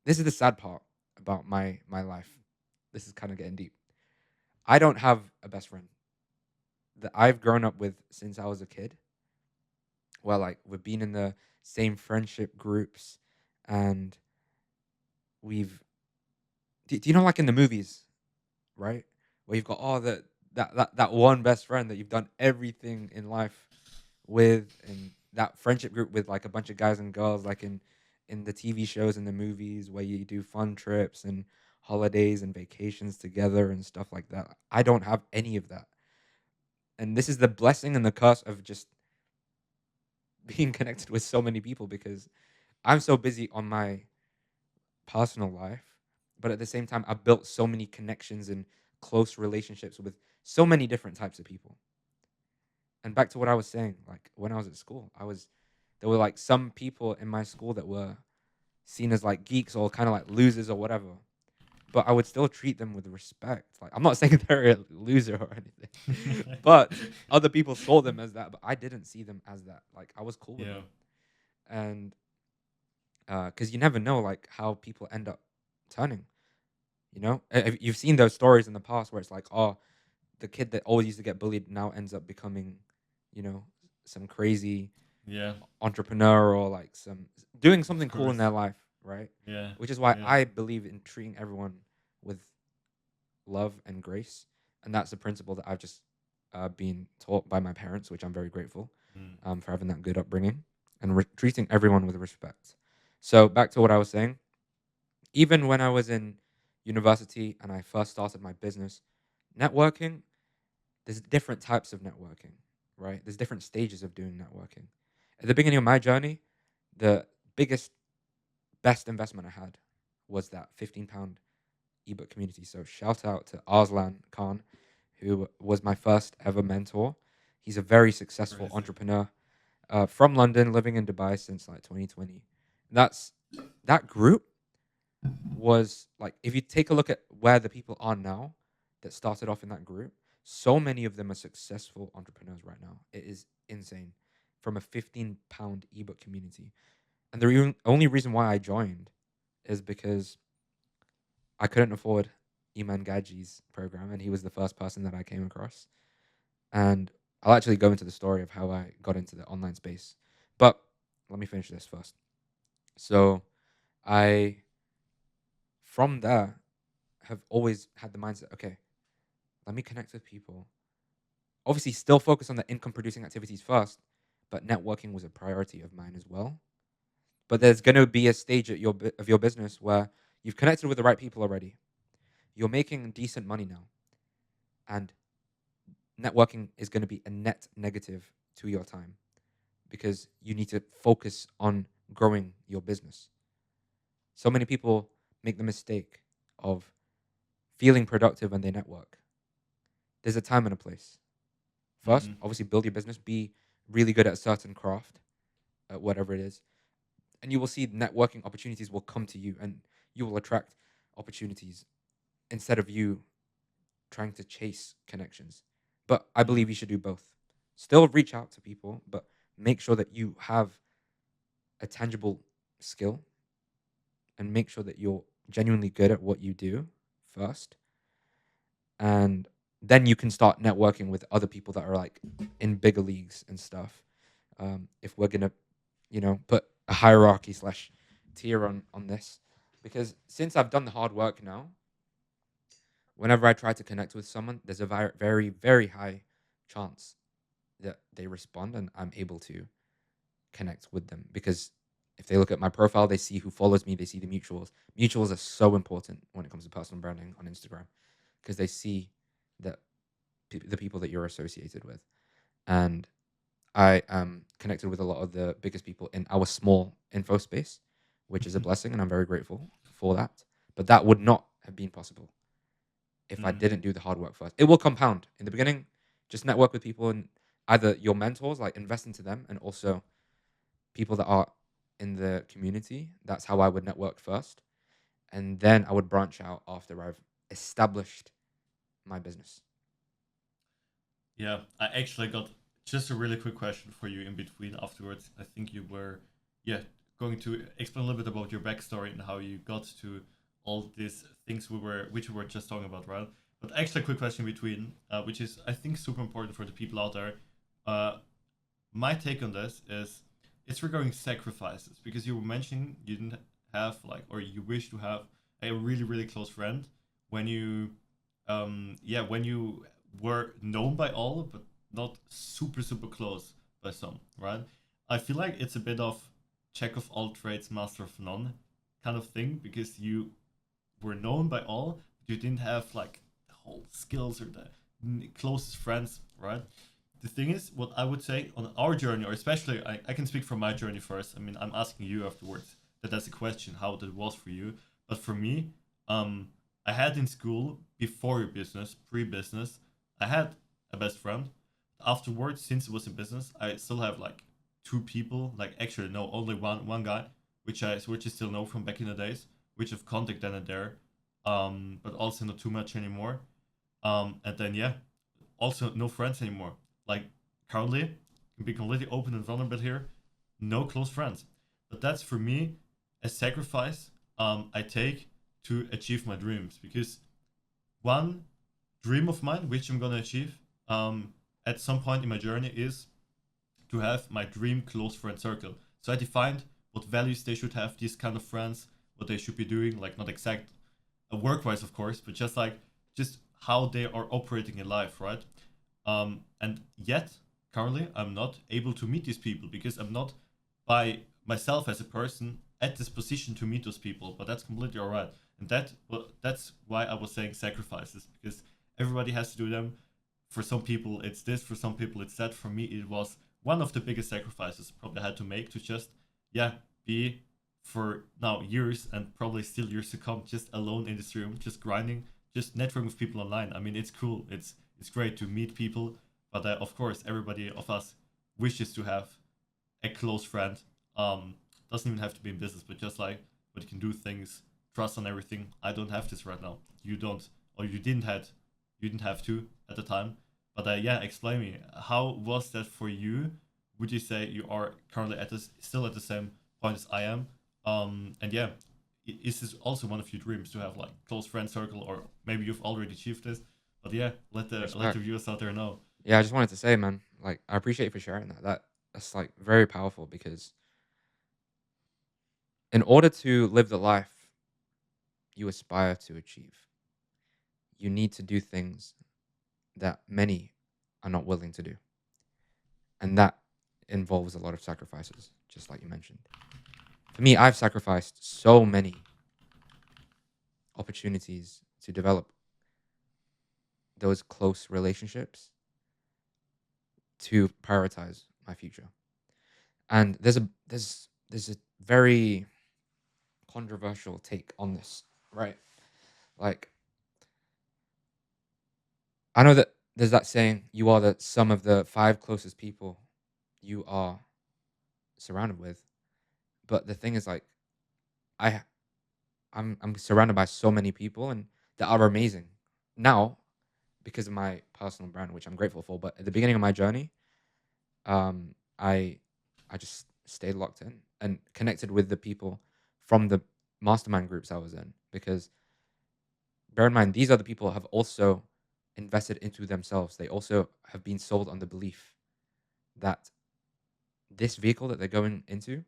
this is the sad part about my life. This is kind of getting deep. I don't have a best friend that I've grown up with since I was a kid. Well, like we've been in the same friendship groups and we've do you know, like in the movies, right? Where you've got that one best friend that you've done everything in life with, and that friendship group with like a bunch of guys and girls, like in the TV shows and the movies where you do fun trips and holidays and vacations together and stuff like that. I don't have any of that. And this is the blessing and the curse of just being connected with so many people, because I'm so busy on my personal life, but at the same time, I've built so many connections and close relationships with so many different types of people. And back to what I was saying, like when I was at school, there were like some people in my school that were seen as like geeks or kind of like losers or whatever, but I would still treat them with respect. Like, I'm not saying they're a loser or anything, but other people saw them as that, but I didn't see them as that. Like, I was cool with Yeah. them. And because you never know like how people end up turning. You've seen those stories in the past where it's like, oh, the kid that always used to get bullied now ends up becoming, you know, some crazy Yeah. entrepreneur, or like doing Of something cool in course. their life, right? Yeah. Which is why Yeah. I believe in treating everyone with love and grace, and that's a principle that I've just been taught by my parents, which I'm very grateful Mm. for having that good upbringing, and treating everyone with respect. So back to what I was saying, even when I was in university and I first started my business, networking, there's different types of networking, right? There's different stages of doing networking. At the beginning of my journey, the biggest, best investment I had was that £15 ebook community. So shout out to Arslan Khan, who was my first ever mentor. He's a very successful Crazy. entrepreneur from London, living in Dubai since like 2020. That group was like, if you take a look at where the people are now that started off in that group, so many of them are successful entrepreneurs right now. It is insane. From a £15 ebook community. And the only reason why I joined is because I couldn't afford Iman Gaji's program, and he was the first person that I came across. And I'll actually go into the story of how I got into the online space. But let me finish this first. So I, from there, have always had the mindset, okay, let me connect with people. Obviously, still focus on the income producing activities first, but networking was a priority of mine as well. But there's going to be a stage at of your business where you've connected with the right people already. You're making decent money now, and networking is going to be a net negative to your time, because you need to focus on growing your business. So many people make the mistake of feeling productive when they network. There's a time and a place. First, Mm-hmm. obviously, build your business, be really good at a certain craft, at whatever it is, and you will see networking opportunities will come to you, and you will attract opportunities instead of you trying to chase connections. But I Mm-hmm. believe you should do both. Still reach out to people, but make sure that you have a tangible skill, and make sure that you're genuinely good at what you do first. And then you can start networking with other people that are like in bigger leagues and stuff. If we're gonna, put a hierarchy slash tier on this, because since I've done the hard work now, whenever I try to connect with someone, there's a very, very, very high chance that they respond and I'm able to connect with them. Because if they look at my profile, they see who follows me, they see the mutuals. Mutuals are so important when it comes to personal branding on Instagram, because they see that the people that you're associated with. And I am connected with a lot of the biggest people in our small info space, which is a blessing, and I'm very grateful for that. But that would not have been possible if I Mm-hmm. didn't do the hard work first. It will compound in the beginning. Just network with people, and either your mentors, like invest into them, and also people that are in the community. That's how I would network first, and then I would branch out after I've established my business. Yeah, I actually got just a really quick question for you in between afterwards. I think you were, yeah, going to explain a little bit about your backstory and how you got to all these things which we were just talking about, right? But actually, a quick question in between, which is I think super important for the people out there. Uh, my take on this is it's regarding sacrifices, because you were mentioning you didn't have like, or you wish to have a really really close friend when you yeah, when you were known by all but not super super close by some, right? I feel like it's a bit of jack of all trades, master of none kind of thing, because you were known by all, but you didn't have like the whole skills or the closest friends, right? The thing is, what I would say on our journey, or especially I can speak from my journey first. I mean, I'm asking you afterwards that's a question how that was for you. But for me, um, I had in school before your business, pre-business, I had a best friend. Afterwards, since it was in business, I still have like two people, like actually no, only one guy, which I still know from back in the days, which have contact then and there, but also not too much anymore. And then yeah, also no friends anymore. Like currently, can be completely open and vulnerable here. No close friends, but that's for me a sacrifice I take to achieve my dreams, because one dream of mine, which I'm gonna achieve at some point in my journey, is to have my dream close friend circle. So I defined what values they should have, these kind of friends, what they should be doing, like not exact work wise, of course, but just like just how they are operating in life, right? And yet, currently, I'm not able to meet these people because I'm not by myself as a person at this position to meet those people. But that's completely all right, and that's why I was saying sacrifices, because everybody has to do them. For some people, it's this. For some people, it's that. For me, it was one of the biggest sacrifices probably I had to make to just yeah be for now years and probably still years to come just alone in this room, just grinding, just networking with people online. I mean, it's cool. It's great to meet people, but of course, everybody of us wishes to have a close friend. Um, doesn't even have to be in business, but just like but you can do things, trust on everything. I don't have this right now. You don't, or you didn't have to at the time. But yeah, explain me. How was that for you? Would you say you are currently at this still at the same point as I am? And yeah, is this also one of your dreams to have like close friend circle, or maybe you've already achieved this? But yeah, let the Respect. viewers out there know. Yeah, I just wanted to say, man, like I appreciate you for sharing that. That's like very powerful because in order to live the life you aspire to achieve, you need to do things that many are not willing to do. And that involves a lot of sacrifices, just like you mentioned. For me, I've sacrificed so many opportunities to develop those close relationships to prioritize my future. And there's a very controversial take on this, right? Like I know that there's that saying, you are the sum of the five closest people you are surrounded with. But the thing is like I I'm surrounded by so many people and that are amazing. Now, because of my personal brand, which I'm grateful for, but at the beginning of my journey, um, I I just stayed locked in and connected with the people from the mastermind groups I was in. Because bear in mind, these other people have also invested into themselves. They also have been sold on the belief that this vehicle that they're going into,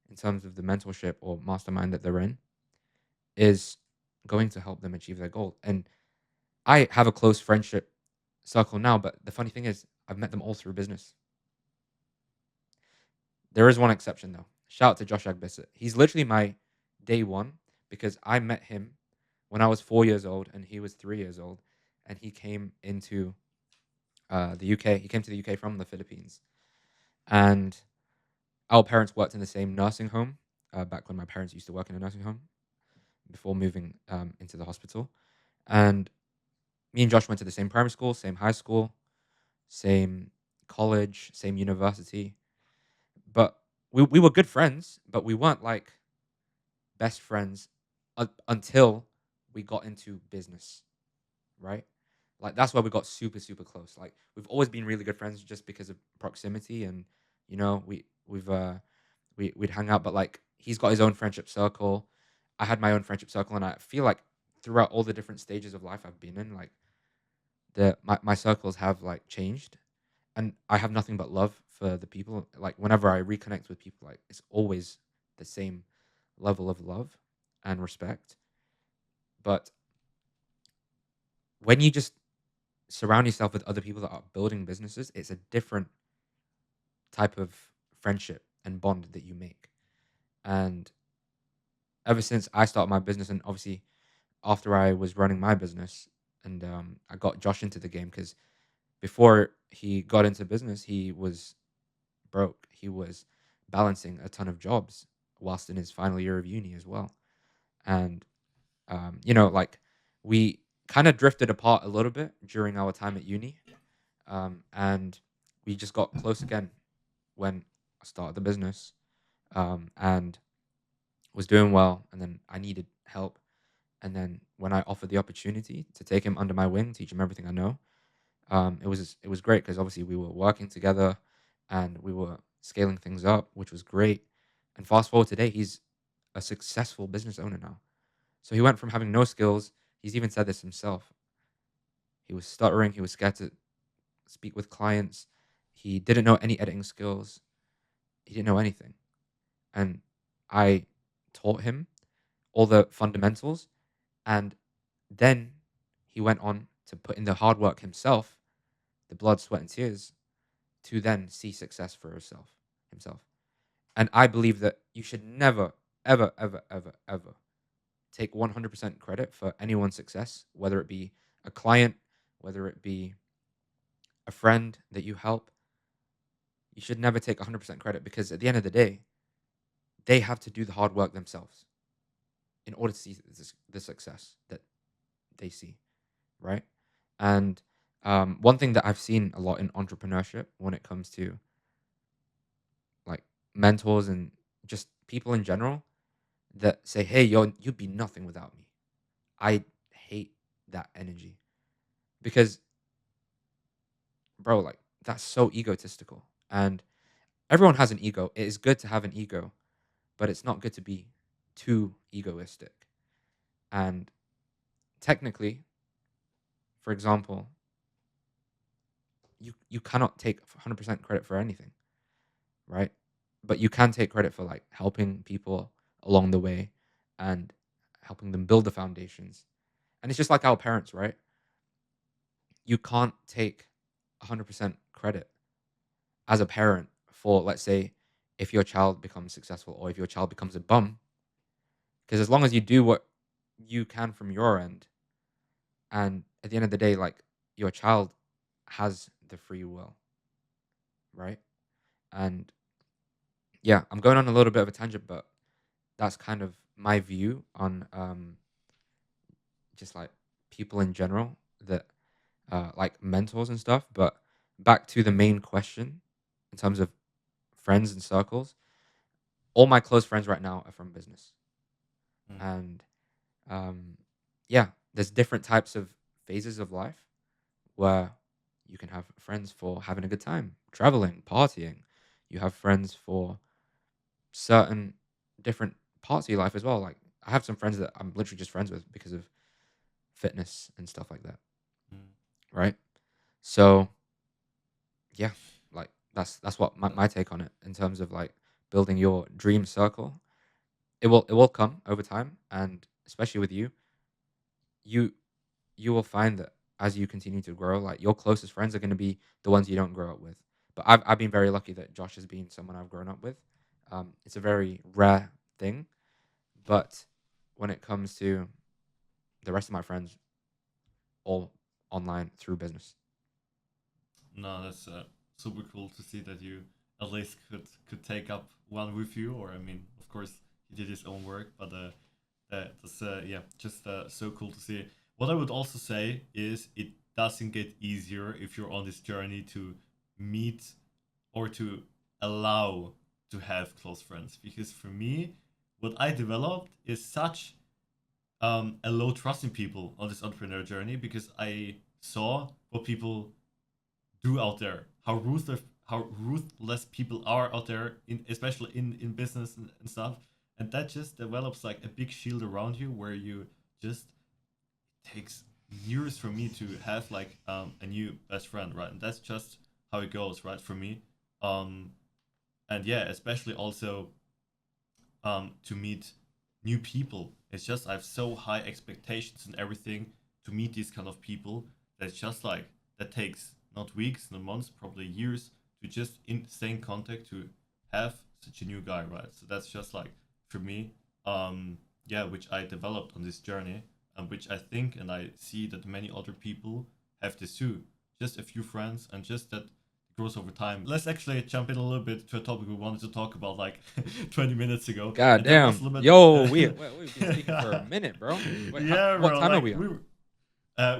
in terms of the mentorship or mastermind that they're in, is going to help them achieve their goal. And I have a close friendship circle now, but the funny thing is, I've met them all through business. There is one exception though. Shout out to Josh Agbissett. He's literally my day one because I met him when I was 4 years old and he was 3 years old, and he came into the UK. He came to the UK from the Philippines, and our parents worked in the same nursing home back when my parents used to work in a nursing home before moving into the hospital. And me and Josh went to the same primary school, same high school, same college, same university. But we were good friends, but we weren't like best friends until we got into business, right? Like that's why we got super super close. Like we've always been really good friends just because of proximity, and you know we'd hang out. But like he's got his own friendship circle, I had my own friendship circle, and I feel like throughout all the different stages of life I've been in, like my circles have like changed, and I have nothing but love for the people. Like whenever I reconnect with people, like it's always the same level of love and respect. But when you just surround yourself with other people that are building businesses, it's a different type of friendship and bond that you make. And ever since I started my business, and obviously after I was running my business, and I got Josh into the game, because before he got into business, he was broke. He was balancing a ton of jobs whilst in his final year of uni as well. And like, we kind of drifted apart a little bit during our time at uni, and we just got close again when I started the business, and was doing well. And then I needed help. And then when I offered the opportunity to take him under my wing, teach him everything I know, it was great, because obviously we were working together and we were scaling things up, which was great. And fast forward today, he's a successful business owner now. So he went from having no skills. He's even said this himself. He was stuttering. He was scared to speak with clients. He didn't know any editing skills. He didn't know anything. And I taught him all the fundamentals. And then he went on to put in the hard work himself, the blood, sweat, and tears, to then see success for himself. And I believe that you should never, ever, ever, ever, ever take 100% credit for anyone's success, whether it be a client, whether it be a friend that you help. You should never take 100% credit, because at the end of the day, they have to do the hard work themselves in order to see the success that they see, right? And one thing that I've seen a lot in entrepreneurship when it comes to like mentors and just people in general that say, "Hey, you'd be nothing without me." I hate that energy, because, bro, like, that's so egotistical. And everyone has an ego. It is good to have an ego, but it's not good to be too egoistic. And technically, for example, you cannot take 100% credit for anything, right? But you can take credit for like helping people along the way and helping them build the foundations. And it's just like our parents, right? You can't take 100% credit as a parent for, let's say, if your child becomes successful or if your child becomes a bum, because as long as you do what you can from your end, and at the end of the day, like, your child has the free will, right? And yeah, I'm going on a little bit of a tangent, but that's kind of my view on just like people in general, that like mentors and stuff. But back to the main question, in terms of friends and circles, all my close friends right now are from business. Mm. And yeah, there's different types of phases of life where you can have friends for having a good time, traveling, partying. You have friends for certain different parts of your life as well. Like, I have some friends that I'm literally just friends with because of fitness and stuff like that, Mm. right? So yeah, like, that's what my take on it, in terms of like building your dream circle. It will come over time, and especially with you you will find that as you continue to grow, like, your closest friends are going to be the ones you don't grow up with. But I've been very lucky that Josh has been someone I've grown up with. It's a very rare thing, but when it comes to the rest of my friends, all online through business. No, that's super cool to see that you at least could take up one with you. Or I mean, of course, he did his own work, but that's yeah, just so cool to see. What I would also say is it doesn't get easier if you're on this journey to meet or to allow to have close friends. Because for me, what I developed is such a low trust in people on this entrepreneur journey, because I saw what people do out there, how ruthless people are out there, in especially in business and stuff, and that just develops like a big shield around you, where you just takes years for me to have like a new best friend, right? And that's just how it goes, right? For me, um, and yeah, especially also to meet new people It's just I have so high expectations and everything to meet these kind of people that it's just like that takes not weeks, not months, probably years to just stay in contact to have such a new guy, right? So that's just like for me, yeah, which I developed on this journey, and which I think and I see that many other people have this too. Just a few friends, and just that grows over time. Let's actually jump in a little bit to a topic we wanted to talk about like 20 minutes ago, God and that was a damn. little bit. Yo, we've been speaking for a minute, bro. Wait, Yeah, what bro. time are Like we on?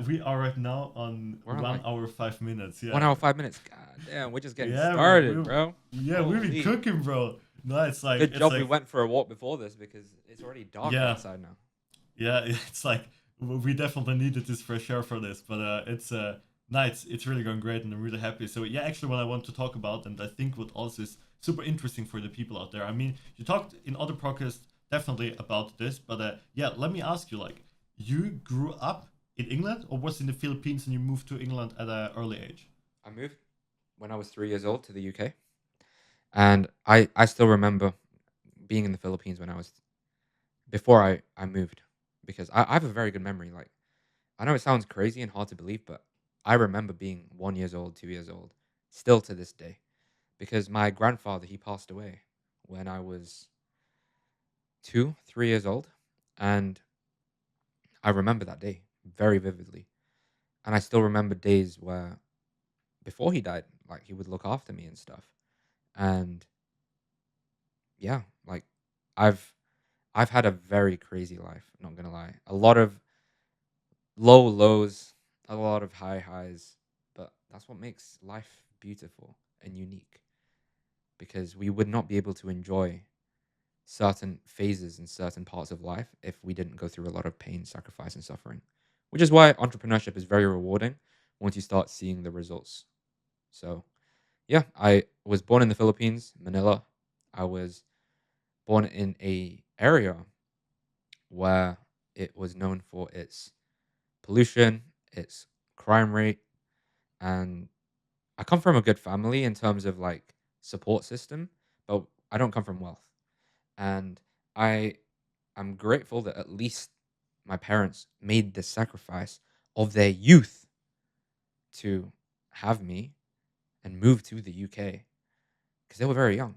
we are right now on We're on one like hour 5 minutes. one Yeah, hour, 5 minutes. God damn, we're just getting yeah, bro. started, bro. We've been Holy. cooking, bro. No, Good it's job we like went for a walk before this because it's already dark yeah, outside now. yeah. It's like we definitely needed this fresh air for this, but it's no, it's really going great, and I'm really happy. So yeah, actually, what I want to talk about, and I think what also is super interesting for the people out there. I mean, you talked in other podcasts definitely about this, but yeah, let me ask you, like, you grew up in England, or was in the Philippines, and you moved to England at an early age? I moved when I was 3 years old to the UK, and I still remember being in the Philippines when I was before I moved because I have a very good memory. Like I know it sounds crazy and hard to believe, but I remember being 1 years old, 2 years old, still to this day, because my grandfather he passed away when I was 2, 3 years old, and I remember that day very vividly, and I still remember days where before he died, like he would look after me and stuff, and yeah, like I've I've had a very crazy life. Not gonna lie, a lot of low lows, a lot of high highs, but that's what makes life beautiful and unique because we would not be able to enjoy certain phases and certain parts of life if we didn't go through a lot of pain, sacrifice, and suffering, which is why entrepreneurship is very rewarding once you start seeing the results. So, yeah, I was born in the Philippines, Manila. I was born in a area where it was known for its pollution, its crime rate, and I come from a good family in terms of like support system, but I don't come from wealth. And I am grateful that at least my parents made the sacrifice of their youth to have me and move to the UK because they were very young.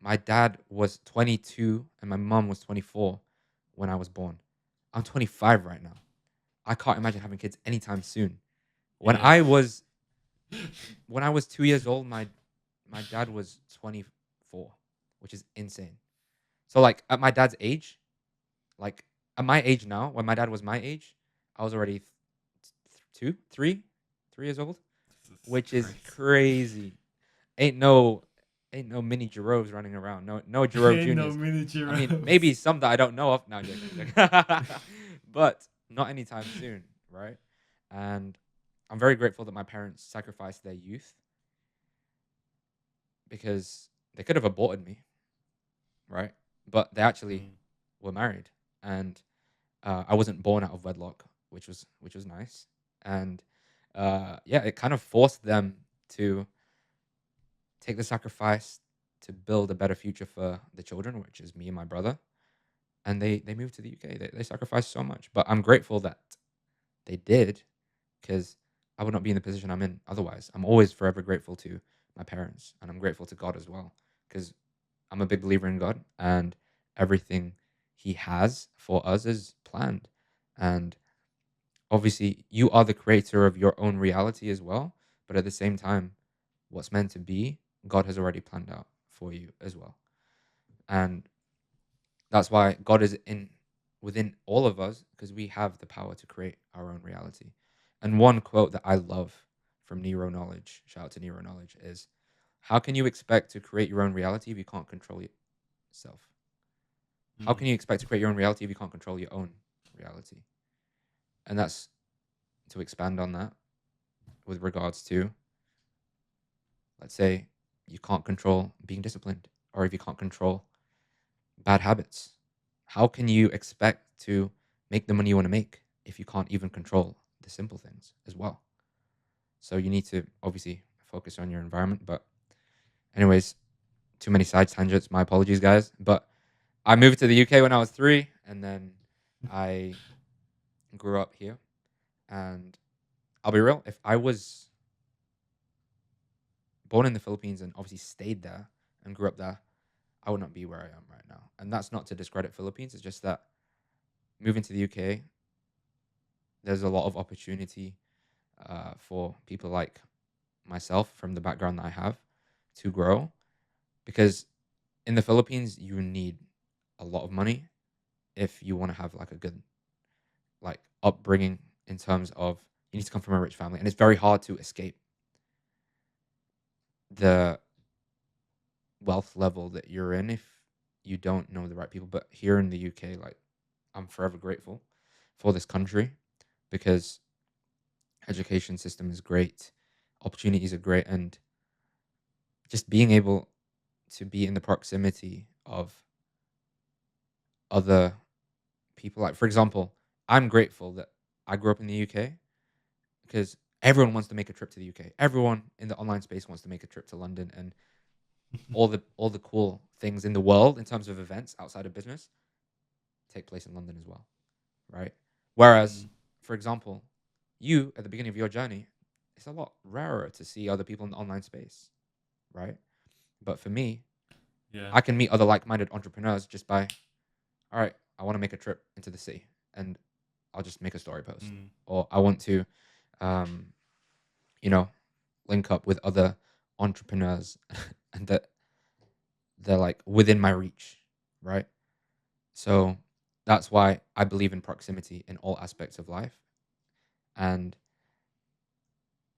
My dad was 22 and my mom was 24 when I was born. I'm 25 right now. I can't imagine having kids anytime soon. When Yeah. I was when I was 2 years old, my dad was 24, which is insane. So like at my dad's age, like at my age now, when my dad was my age, I was already 3 years old, This is which is crazy. crazy. Ain't no ain't no mini Jirroves running around. No Jirrove Ain't no Juniors. mini I mean, giraffes. maybe some that I don't know of. No, I'm joking, I'm joking. But not anytime soon, right? And I'm very grateful that my parents sacrificed their youth because they could have aborted me, right? But they actually Mm, were married, and I wasn't born out of wedlock, which was nice. And yeah, it kind of forced them to take the sacrifice to build a better future for the children, which is me and my brother. And they moved to the UK. They sacrificed so much, but I'm grateful that they did because I would not be in the position I'm in otherwise. I'm always forever grateful to my parents, and I'm grateful to God as well because I'm a big believer in God, and everything He has for us is planned. And obviously, you are the creator of your own reality as well. But at the same time, what's meant to be, God has already planned out for you as well. And that's why God is in within all of us because we have the power to create our own reality. And one quote that I love from Nero Knowledge, shout out to Nero Knowledge, is how can you expect to create your own reality if you can't control yourself? How mm, can you expect to create your own reality if you can't control your own reality? And that's to expand on that with regards to, let's say, you can't control being disciplined, or if you can't control bad habits, how can you expect to make the money you want to make if you can't even control the simple things as well? So you need to obviously focus on your environment. But, anyways, too many side tangents. My apologies, guys. But I moved to the UK when I was 3, and then I grew up here. And I'll be real, if I was born in the Philippines and obviously stayed there and grew up there, I would not be where I am right now. And that's not to discredit Philippines. It's just that moving to the UK, there's a lot of opportunity for people like myself from the background that I have to grow. Because in the Philippines, you need a lot of money if you want to have like a good like upbringing in terms of you need to come from a rich family, and it's very hard to escape the wealth level that you're in if you don't know the right people. But here in the UK, like I'm forever grateful for this country because education system is great, opportunities are great, and just being able to be in the proximity of other people. Like for example, I'm grateful that I grew up in the UK because everyone wants to make a trip to the UK. Everyone in the online space wants to make a trip to London, and all the cool things in the world in terms of events outside of business take place in London as well, right? Whereas, Mm, for example, you at the beginning of your journey, it's a lot rarer to see other people in the online space, right? But for me, yeah. I can meet other like-minded entrepreneurs just by, all right, I want to make a trip into the city, and I'll just make a story post, Mm, or I want to, um, you know, link up with other entrepreneurs, and that they're like within my reach, right? So that's why I believe in proximity in all aspects of life and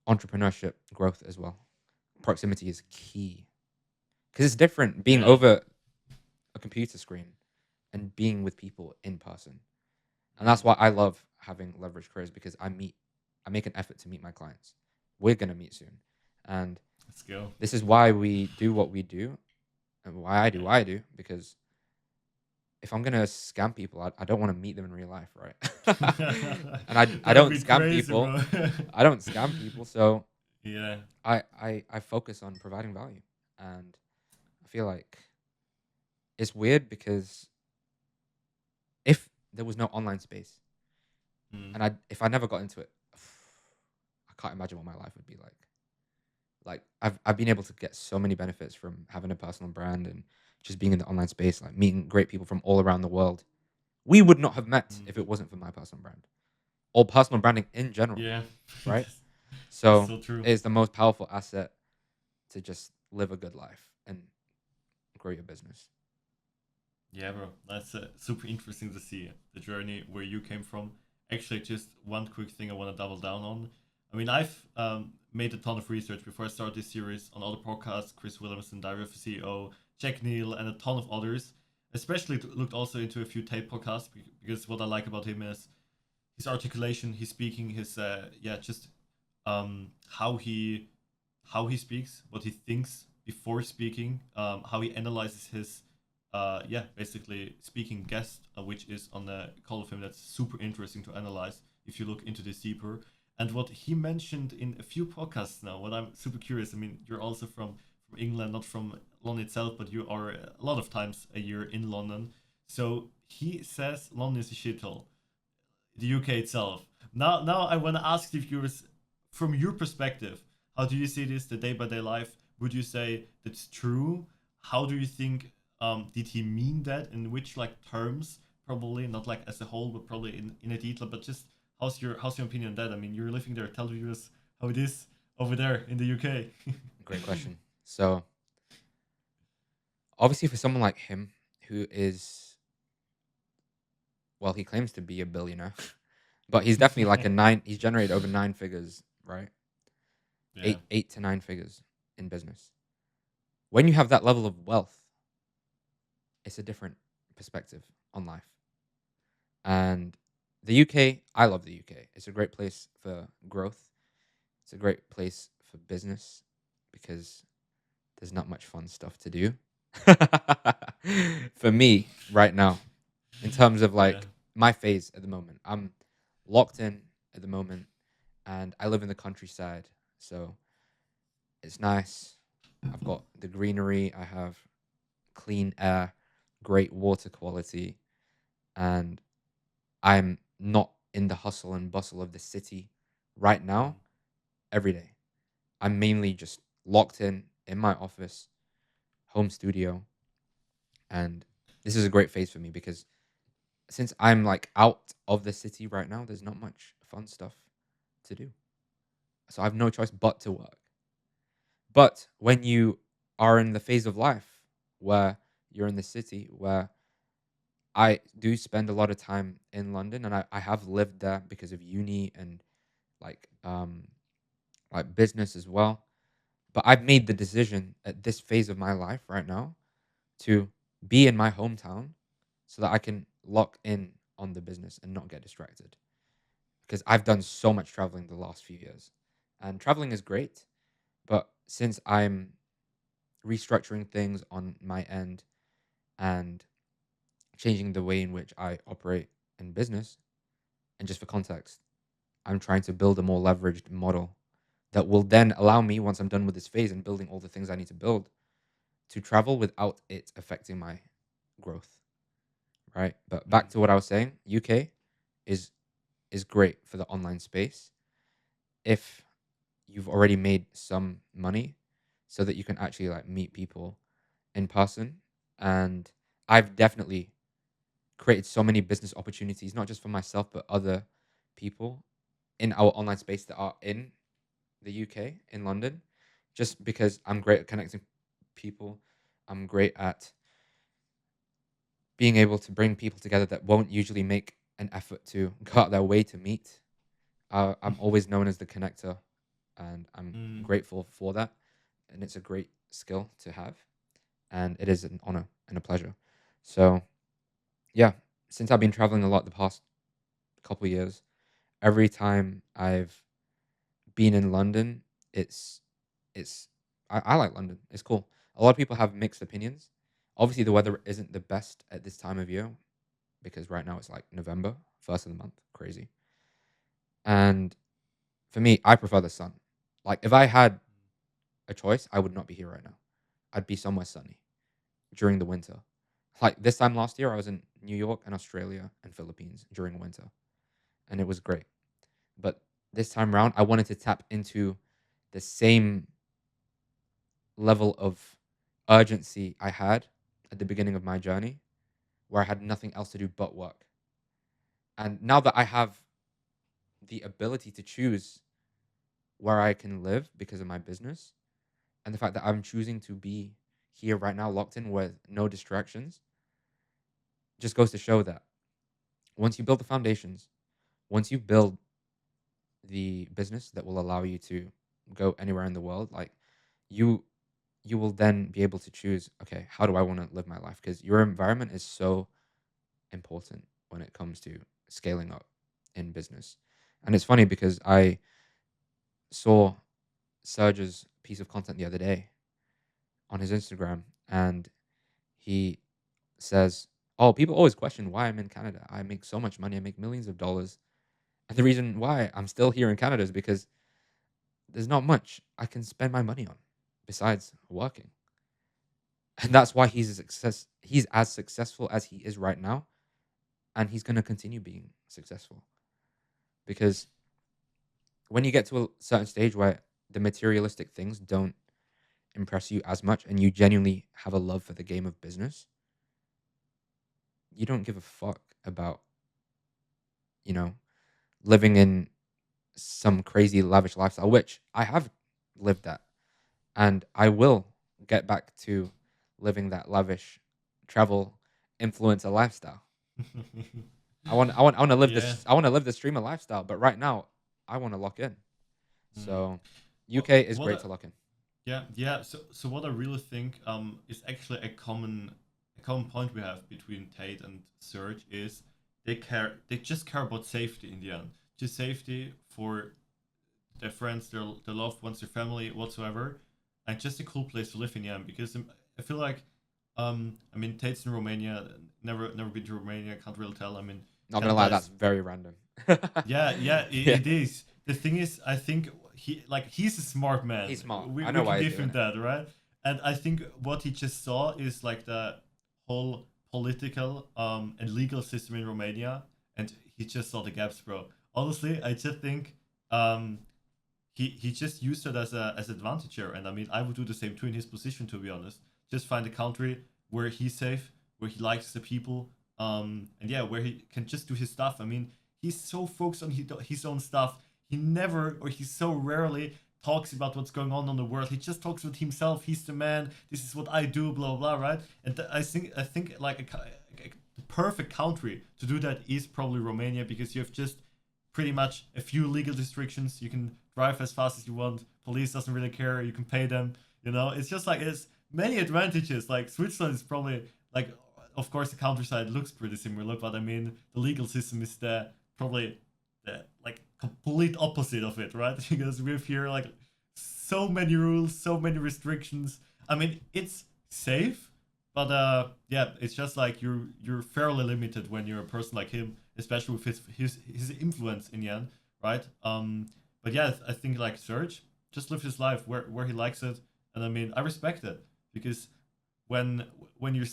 entrepreneurship growth as well. Proximity is key because it's different being yeah. over a computer screen and being with people in person. And that's Mm, why I love having leverage careers because I make an effort to meet my clients. We're going to meet soon. And let's go. this is why we do what we do and why I do Yeah. what I do because if I'm gonna scam people, I don't want to meet them in real life, right? And I That would don't be scam crazy, people. bro. I don't scam people, so Yeah. I focus on providing value, and I feel like it's weird because if there was no online space, Mm, and if I never got into it, I can't imagine what my life would be like. Like I've been able to get so many benefits from having a personal brand and just being in the online space, like meeting great people from all around the world. We would not have met mm. if it wasn't for my personal brand or personal branding in general, Yeah. right? That's So so true. it's the most powerful asset to just live a good life and grow your business. Yeah, bro. That's super interesting to see the journey where you came from. Actually, just one quick thing I want to double down on. I mean, I've made a ton of research before I started this series on other podcasts, Chris Williamson, Diary of a CEO, Jack Neal, and a ton of others. Especially looked also into a few tape podcasts because what I like about him is his articulation, his speaking, his yeah, just how he speaks, what he thinks before speaking, how he analyzes his yeah, basically speaking guest, which is on the call of him. That's super interesting to analyze if you look into this deeper. And what he mentioned in a few podcasts now, what I'm super curious. I mean, you're also from England, not from London itself, but you are a lot of times a year in London. So he says London is a shithole, the UK itself. Now I want to ask the viewers, from your perspective, how do you see this, the day by day life? Would you say that's true? How do you think? Did he mean that? In which like terms? Probably not like as a whole, but probably in a detail. But just how's your opinion on that? I mean, you're living there. Tell viewers how it is over there in the UK. Great question. So obviously for someone like him who is well, he claims to be a billionaire, but he's definitely like a nine. He's generated over 9 figures, right? Yeah. Eight to 9 figures in business. When you have that level of wealth, it's a different perspective on life. And the UK, I love the UK. It's a great place for growth. It's a great place for business because there's not much fun stuff to do. For me right now, in terms of Yeah. like my phase at the moment, I'm locked in at the moment and I live in the countryside. So it's nice. I've got the greenery, I have clean air, great water quality, and I'm not in the hustle and bustle of the city right now every day. I'm mainly just locked in my office, home studio, and this is a great phase for me because since I'm like out of the city right now, there's not much fun stuff to do. So I have no choice but to work. But when you are in the phase of life where you're in the city, where I do spend a lot of time in London, and I have lived there because of uni and like um like business as well. But I've made the decision at this phase of my life right now to be in my hometown so that I can lock in on the business and not get distracted. Because I've done so much traveling the last few years. And traveling is great, but since I'm restructuring things on my end and changing the way in which I operate in business, and just for context, I'm trying to build a more leveraged model that will then allow me, once I'm done with this phase and building all the things I need to build, to travel without it affecting my growth. Right. But back to what I was saying, UK is is great for the online space if you've already made some money so that you can actually like meet people in person. And I've definitely created so many business opportunities, not just for myself, but other people in our online space that are in the UK, in London, just because I'm great at connecting people. I'm great at being able to bring people together that won't usually make an effort to go out their way to meet. I'm always known as the connector, and I'm Mm. grateful for that. And it's a great skill to have, and it is an honor and a pleasure. So, yeah, since I've been traveling a lot the past couple years, every time I've been in London, it's it's I like London. It's cool. A lot of people have mixed opinions. Obviously, the weather isn't the best at this time of year because right now it's like November, first of the month, crazy. And for me, I prefer the sun. Like if I had a choice, I would not be here right now. I'd be somewhere sunny during the winter. Like this time last year, I was in New York and Australia and Philippines during winter, and it was great. But this time around, I wanted to tap into the same level of urgency I had at the beginning of my journey, where I had nothing else to do but work. And now that I have the ability to choose where I can live because of my business, and the fact that I'm choosing to be here right now, locked in with no distractions, just goes to show that once you build the foundations, once you build the business that will allow you to go anywhere in the world, like you you will then be able to choose, okay, how do I want to live my life? Because your environment is so important when it comes to scaling up in business. And it's funny because I saw Serge's piece of content the other day on his Instagram, and he says, "Oh, people always question why I'm in Canada. I make so much money. I make millions of dollars. And the reason why I'm still here in Canada is because there's not much I can spend my money on besides working." And that's why he's as successful as he is right now, and he's going to continue being successful because when you get to a certain stage where the materialistic things don't impress you as much and you genuinely have a love for the game of business, you don't give a fuck about, you know, living in some crazy lavish lifestyle, which I have lived that. And I will get back to living that lavish travel influencer lifestyle. I want to live Yeah. this I want to live the streamer lifestyle, but right now I want to lock in. Mm. So What UK is what great I, to lock in. yeah, yeah. So what I really think is actually a common point we have between Tate and Serge is they just care about safety in the end. Just safety for their friends, their loved ones, their family, whatsoever, and just a cool place to live in the end. Because I feel like I mean Tate's in Romania, never been to Romania, can't really tell. I mean Not gonna Canada lie, that's is very random. yeah, yeah, Yeah, it is. The thing is, I think he's a smart man. he's smart. We I we know can why he's give doing him it. that, right? And I think what he just saw is like the whole political and legal system in Romania, and he just saw the gaps, bro. Honestly, I just think um, he just used it as advantage here, and I mean, I would do the same too in his position, to be honest. Just find a country where he's safe, where he likes the people, and yeah, where he can just do his stuff. I mean, he's so focused on his own stuff. He never, or he so rarely talks about what's going on in the world. He just talks with himself. He's the man. This is what I do. Blah blah. Right? And I think like the perfect country to do that is probably Romania, because you have just pretty much a few legal restrictions. You can drive as fast as you want. Police doesn't really care. You can pay them. You know, it's just like it's many advantages. Like Switzerland is probably like, of course, the countryside looks pretty similar, but I mean, the legal system is the probably the like complete opposite of it, right? Because we have here like so many rules, so many restrictions. I mean, it's safe, but yeah, it's just like you're fairly limited when you're a person like him, especially with his influence in the end, right? But yeah, I think like Serge just live his life where he likes it, and I mean, I respect it because when when you're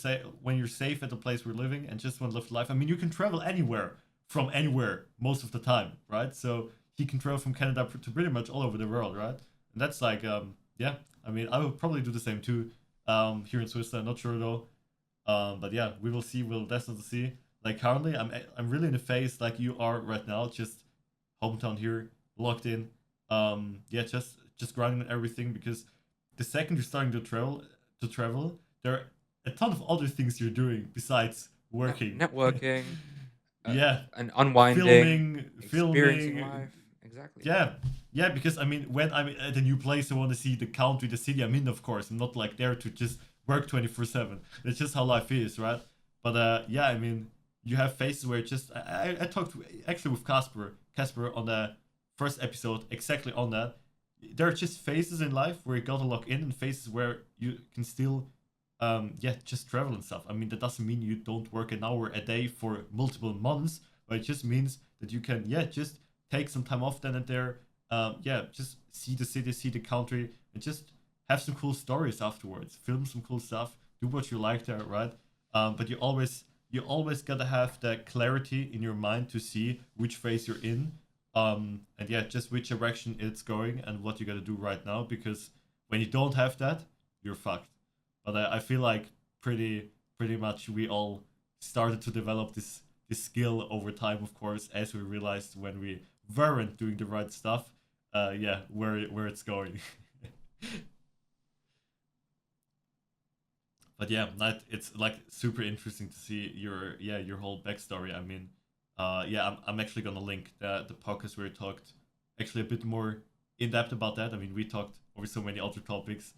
safe at the place we're living and just want to live life. I mean, you can travel anywhere from anywhere most of the time, right? So he can travel from Canada to pretty much all over the world, right? And that's like yeah. I mean, I would probably do the same too. Here in Switzerland, not sure though. But yeah, we will see. We'll definitely see. Like currently, I'm really in the phase like you are right now. Just hometown here, locked in. Yeah, just grinding on everything because the second you're starting to travel, there are a ton of other things you're doing besides working. Networking, Yeah, and unwinding, experiencing filming. life. Exactly. Yeah, yeah. Because I mean, when I'm at a new place, I want to see the country, the city I'm in. Of course, I'm not like there to just work 24/7. That's just how life is, right? But yeah, I mean, you have phases where just I talked actually with Casper on the first episode exactly on that. There are just phases in life where you gotta lock in, and phases where you can still yeah, just travel and stuff. I mean, that doesn't mean you don't work an hour a day for multiple months, but it just means that you can, yeah, just take some time off then and there. Yeah, just see the city, see the country, and just have some cool stories afterwards. Film some cool stuff. Do what you like there, right? But you always gotta have that clarity in your mind to see which phase you're in. And yeah, just which direction it's going and what you gotta do right now. Because when you don't have that, you're fucked. But I feel like pretty much we all started to develop this skill over time, of course, as we realized when we weren't doing the right stuff. Yeah, where it's going. But yeah, it's like super interesting to see your whole backstory. I mean, yeah, I'm actually gonna link the podcast where we talked actually a bit more in depth about that. I mean, we talked over so many other topics.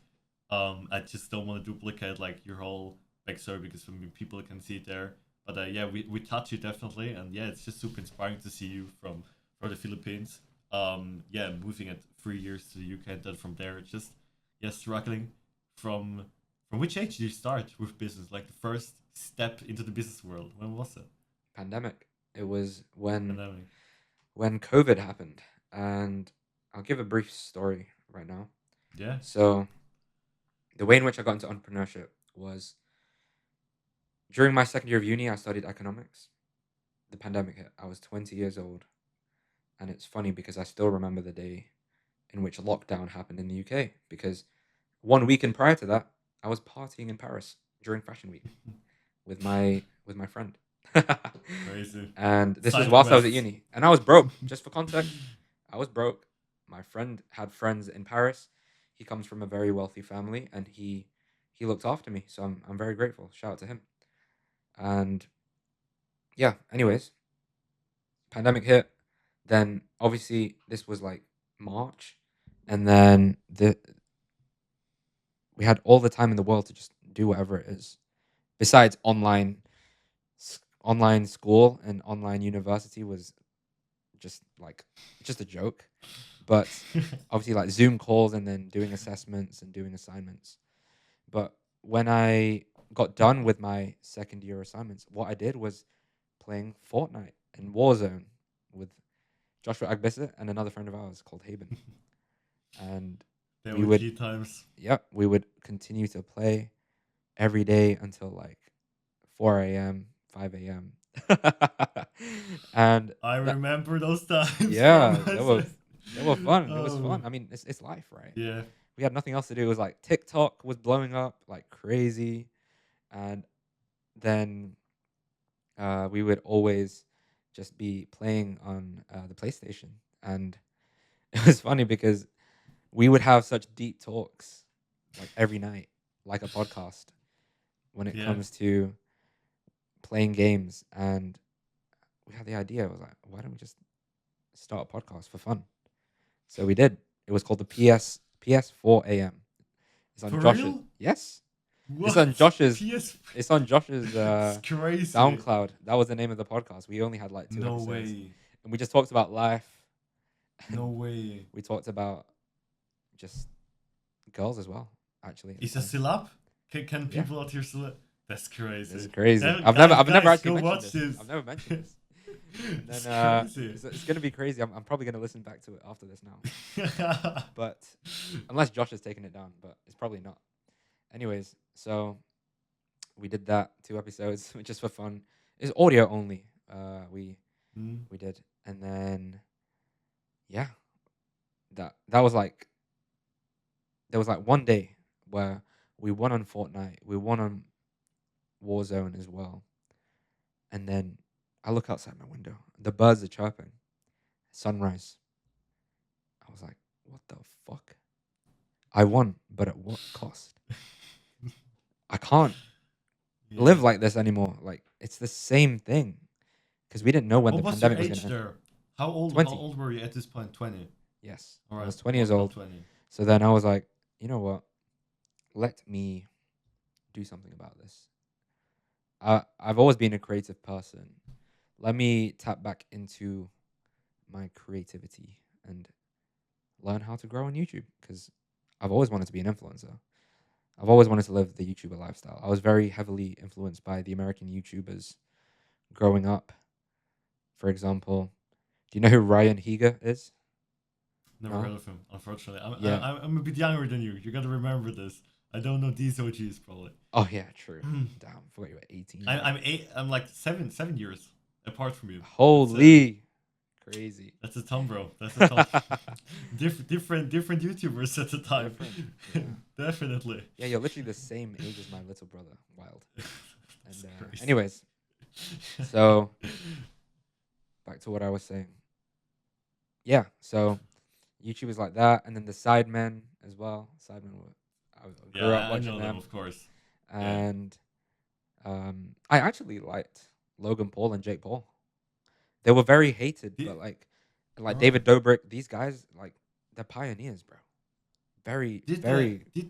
I just don't want to duplicate like your whole backstory because I mean, people can see it there. But yeah, we touch you definitely, and yeah, it's just super inspiring to see you from the Philippines. Yeah, moving at 3 years to the UK, and then from there, just yeah, struggling from from which age did you start with business? Like the first step into the business world? When was it? Pandemic. It was when Pandemic. COVID happened, and I'll give a brief story right now. Yeah. So the way in which I got into entrepreneurship was during my second year of uni. I studied economics. The pandemic hit. I was 20 years old, and it's funny because I still remember the day in which lockdown happened in the UK, because 1 weekend prior to that, I was partying in Paris during Fashion Week with my friend. Crazy. And this was Side whilst I was at quests. uni, and I was broke. Just for context, I was broke. My friend had friends in Paris. He comes from a very wealthy family, and he looked after me. So I'm very grateful. Shout out to him. And yeah, anyways, pandemic hit. Then obviously this was like March, and then we had all the time in the world to just do whatever it is. Besides online school and online university was just like just a joke. But obviously like Zoom calls and then doing assessments and doing assignments. But when I got done with my second year assignments, what I did was playing Fortnite and Warzone with Joshua Agbisa and another friend of ours called Haben. And The we would OG times. we would continue to play every day until like 4 a.m., 5 a.m. And I that, remember those times from yeah, they were fun. It was fun. Oh, I mean, it's life, right? yeah. We had nothing else to do. It was like TikTok was blowing up like crazy, and then we would always just be playing on the PlayStation, and it was funny because we would have such deep talks like every night, like a podcast, when it Yeah. comes to playing games. And we had the idea. I was like, why don't we just start a podcast for fun? So we did. It was called the PS4 AM. It's on For Josh's. real? Yes, it's What? on Josh's. PS? It's on Josh's It's crazy. SoundCloud. That was the name of the podcast. We only had like 2 No episodes, way. and we just talked about life, No and way. we talked about just girls as well. Actually, at the Is that time. still up? Can Yeah, people out here still? That's crazy. this is crazy. Yeah, I've never guys, actually go mentioned watch this. this. I've never mentioned this. And It's then crazy. it's gonna be crazy. I'm probably gonna listen back to it after this now. But unless Josh has taken it down, but it's probably not. Anyways, so we did that 2 episodes, which is for fun. It's audio only. Mm. We did, and then yeah, that was like there was like one day where we won on Fortnite, we won on Warzone as well, and then I look outside my window, the birds are chirping, sunrise. I was like, what the fuck? I won, but at what cost? I can't Yeah. live like this anymore. Like it's the same thing because we didn't know when What the was your pandemic was age going to end. there? How old? How 20. old were you at this point? 20. Yes, All I right. was 20 years About old. 20. So then I was like, you know what? Let me do something about this. I've always been a creative person. Let me tap back into my creativity and learn how to grow on YouTube because I've always wanted to be an influencer. I've always wanted to live the YouTuber lifestyle. I was very heavily influenced by the American YouTubers growing up. For example, do you know who Ryan Higa is? Never No? heard of him, unfortunately. I'm, Yeah. I'm a bit younger than you. You gotta remember this. I don't know these OGs probably. Oh, yeah, true. Damn, I forgot you were 18. I'm eight. I'm like seven years apart from you. Holy. Crazy. That's a ton, bro. That's a ton. different YouTubers at the time. Different. Yeah. Definitely. Yeah, you're literally the same age as my little brother. Wild. That's And crazy. anyways, so back to what I was saying. Yeah, so YouTube is like that, and then the Sidemen as well. Sidemen were I grew up I watching know them, of course. and I actually liked Logan Paul and Jake Paul. They were very hated, He- but like Alright. David Dobrik, these guys like they're pioneers, bro. Very Did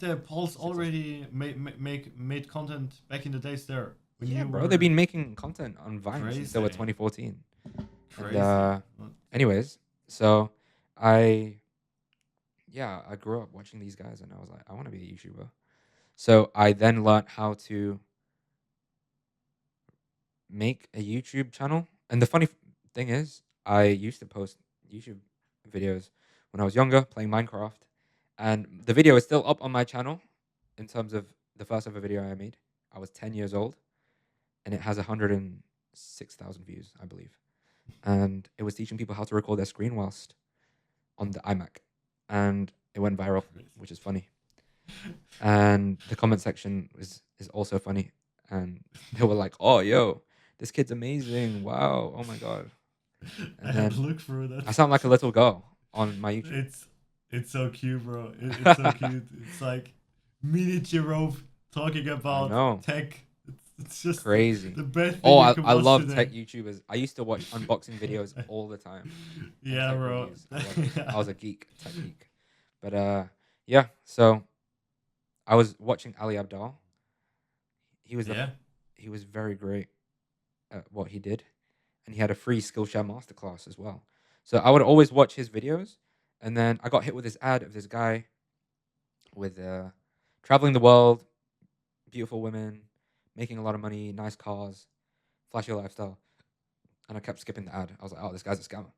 the Pauls already made content back in the days there? When yeah, you bro. were They've been making content on Vine since they were Crazy. 2014. crazy? And anyways, so I grew up watching these guys, and I was like, I want to be a YouTuber. So I then learned how to make a YouTube channel. And the funny thing is, I used to post YouTube videos when I was younger, playing Minecraft, and the video is still up on my channel. In terms of the first ever video I made, I was 10 years old, and it has 106,000 views, I believe. And it was teaching people how to record their screen whilst on the iMac, and it went viral, which is funny. And the comment section is also funny, and they were like, "Oh, yo, this kid's amazing! Wow, oh my god!" I And had to then look through that. I sound like a little girl on my YouTube. It's so cute, bro. It's so cute. It's like mini Jirrove talking about know. tech. It's just Crazy. the best thing Oh, you can I watch love today. tech YouTubers. I used to watch unboxing videos all the time. and Yeah, tech bro. reviews. I loved it. I was a geek, tech geek. But yeah. So I was watching Ali Abdaal. He was Yeah. he was very great at what he did, and he had a free Skillshare masterclass as well. So I would always watch his videos, and then I got hit with this ad of this guy with traveling the world, beautiful women, making a lot of money, nice cars, flashy lifestyle, and I kept skipping the ad. I was like, oh, this guy's a scammer.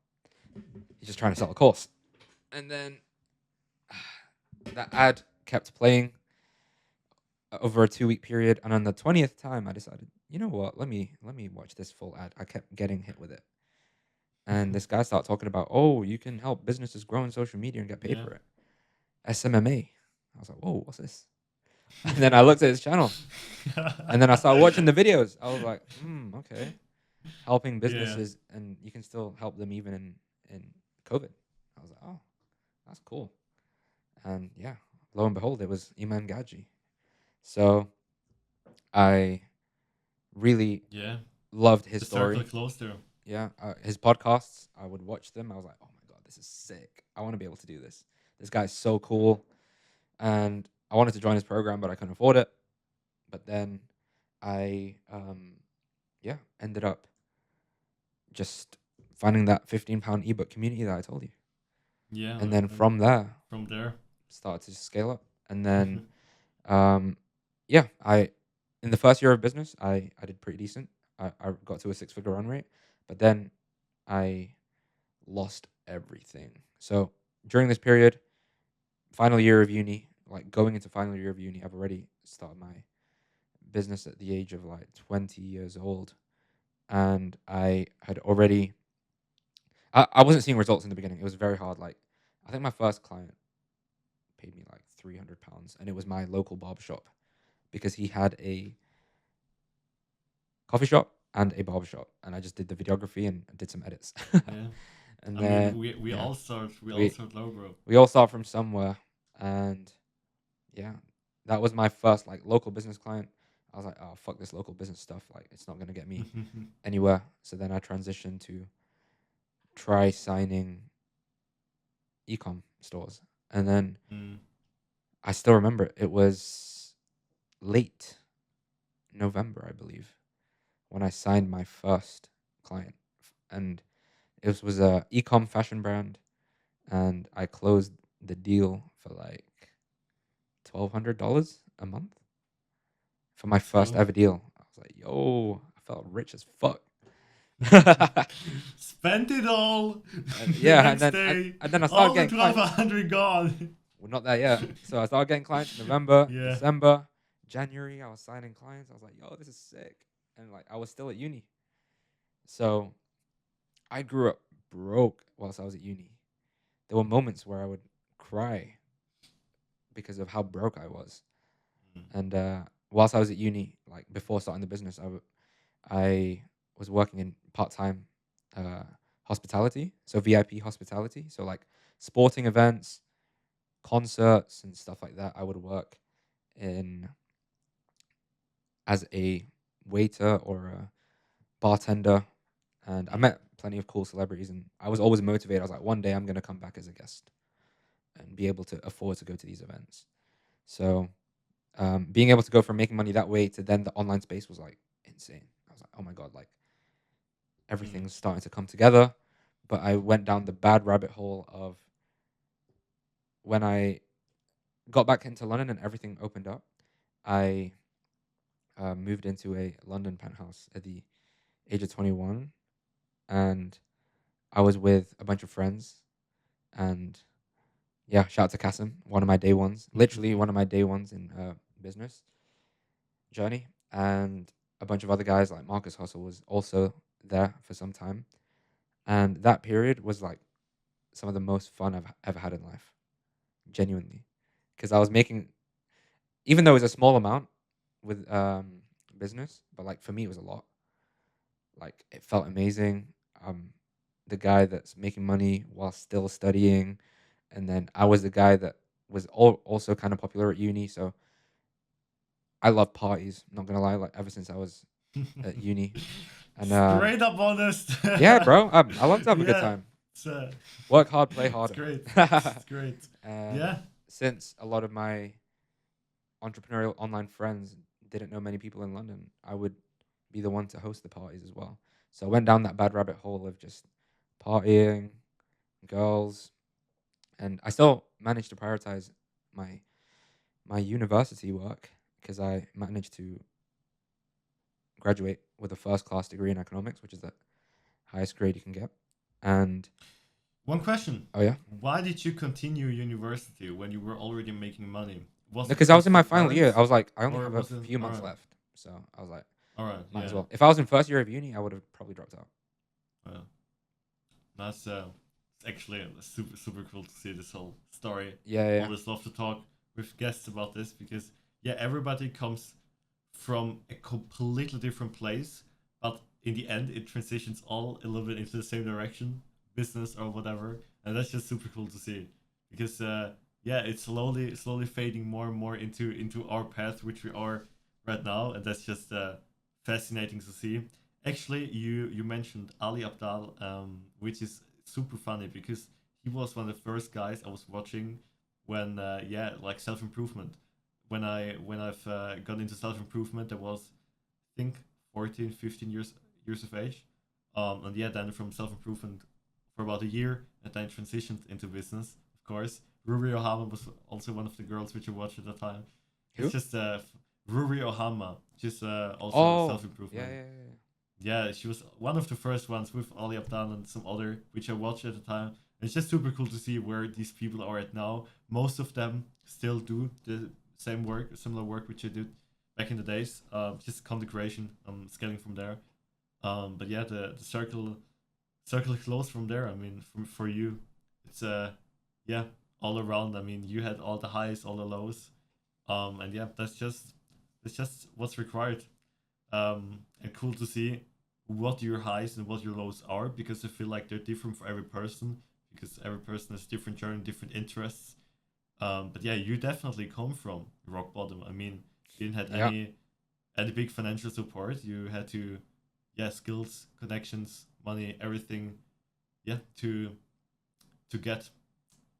He's just trying to sell a course. And then that ad kept playing over a 2-week period, and on the 20th time, I decided, you know what? Let me watch this full ad. I kept getting hit with it, and this guy started talking about, oh, you can help businesses grow on social media and get paid Yeah. for it. SMMA. I was like, whoa, what's this? And then I looked at his channel, and then I started watching the videos. I was like, okay, helping Yeah. businesses, and you can still help them even in COVID. I was like, oh, that's cool. And yeah, lo and behold, it was Iman Gaji. So I really Yeah. loved his The circle story. closed there. Yeah, his podcasts, I would watch them. I was like, oh my god, this is sick. I want to be able to do this. This guy's so cool, and I wanted to join his program, but I couldn't afford it. But then I, yeah, ended up just finding that £15 ebook community that I told you, Yeah. and then from there From there. started to scale up, and then yeah, I in the first year of business, I did pretty decent. I got to a 6-figure run rate, but then I lost everything. So during this period, final year of uni, like going into final year of uni, I've already started my business at the age of like 20 years old, and I had already. I wasn't seeing results in the beginning. It was very hard. Like, I think my first client paid me like £300, and it was my local barbershop because he had a coffee shop and a barbershop, and I just did the videography and did some edits. Yeah. And I then mean, we yeah, all start we low, bro. we all start from somewhere, and yeah, that was my first like local business client. I was like, oh fuck this local business stuff, like it's not gonna get me anywhere. So then I transitioned to try signing ecom stores, and then I still remember it was late November, I believe, when I signed my first client, and it was a ecom fashion brand, and I closed the deal for like $1,200 a month for my first So ever deal. I was like, yo, I felt rich as fuck. spent it all the Yeah, and next then day. I started All the getting clients. 1,200 gone. Well, not that yet. So I started getting clients November, Yeah. December, January. I was signing clients. I was like, yo, this is sick. And like, I was still at uni. So I grew up broke whilst I was at uni. There were moments where I would cry because of how broke I was. And whilst I was at uni, like before starting the business, I was working in part-time hospitality, so VIP hospitality. So like sporting events, concerts, and stuff like that. I would work in as a waiter or a bartender, and I met plenty of cool celebrities. And I was always motivated. I was like, one day I'm gonna come back as a guest and be able to afford to go to these events. So being able to go from making money that way to then the online space was like insane. I was like, oh my god, like everything's starting to come together. But I went down the bad rabbit hole of when I got back into London and everything opened up. I moved into a London penthouse at the age of 21, and I was with a bunch of friends. And yeah, shout out to Kasim, one of my day ones, literally one of my day ones in business journey, and a bunch of other guys like Marcus Hustle was also there for some time. And that period was like some of the most fun I've ever had in life, genuinely, because I was making, even though it was a small amount with business, but like for me it was a lot. Like it felt amazing. The guy that's making money while still studying, and then I was the guy that was also kind of popular at uni. So I love parties. Not gonna lie, like ever since I was at uni, and Straight up honest. yeah, bro, I love to have a good Yeah. time. It's, Work hard, play it's harder. great. It's great. And Yeah. since a lot of my entrepreneurial online friends didn't know many people in London, I would be the one to host the parties as well. So I went down that bad rabbit hole of just partying, girls, and I still managed to prioritize my university work because I managed to graduate with a first class degree in economics, which is the highest grade you can get. And One question. oh yeah, Why did you continue university when you were already making money? Was it Because I was just in for my final year. parents, I was like, I only or have a was it few all months right? left, so I was like, All right, might as yeah. well. If I was in first year of uni, I would have probably dropped out. Well, that's it's actually super cool to see this whole story. Yeah, yeah, Always love to talk with guests about this because yeah, everybody comes from a completely different place, but in the end, it transitions all a little bit into the same direction, business or whatever, and that's just super cool to see because yeah, it's slowly fading more and more into our path, which we are right now, and that's just fascinating to see. Actually, you mentioned Ali Abdal, which is super funny because he was one of the first guys I was watching when yeah, like self improvement. When I've got into self improvement, I was I think 14, 15 years of age, and yeah, then from self improvement for about a year, and then transitioned into business. Of course, Ruri Ohama was also one of the girls which I watched at the time. It's Who? just Ruri Ohama, just also Oh, self yeah, improvement. yeah, yeah. Yeah, she was one of the first ones with Ali Abdan and some other which I watched at the time. And it's just super cool to see where these people are at now. Most of them still do the same work, similar work which I did back in the days. Just content creation, scaling from there. But yeah, the circle close from there. I mean, for you, it's yeah, all around. I mean, you had all the highs, all the lows. And yeah, that's just what's required. And cool to see what your highs and what your lows are because I feel like they're different for every person because every person has different journey, different interests. But yeah, you definitely come from rock bottom. I mean, you didn't have Yeah, any big financial support. You had to, yeah, skills, connections, money, everything, yeah, to get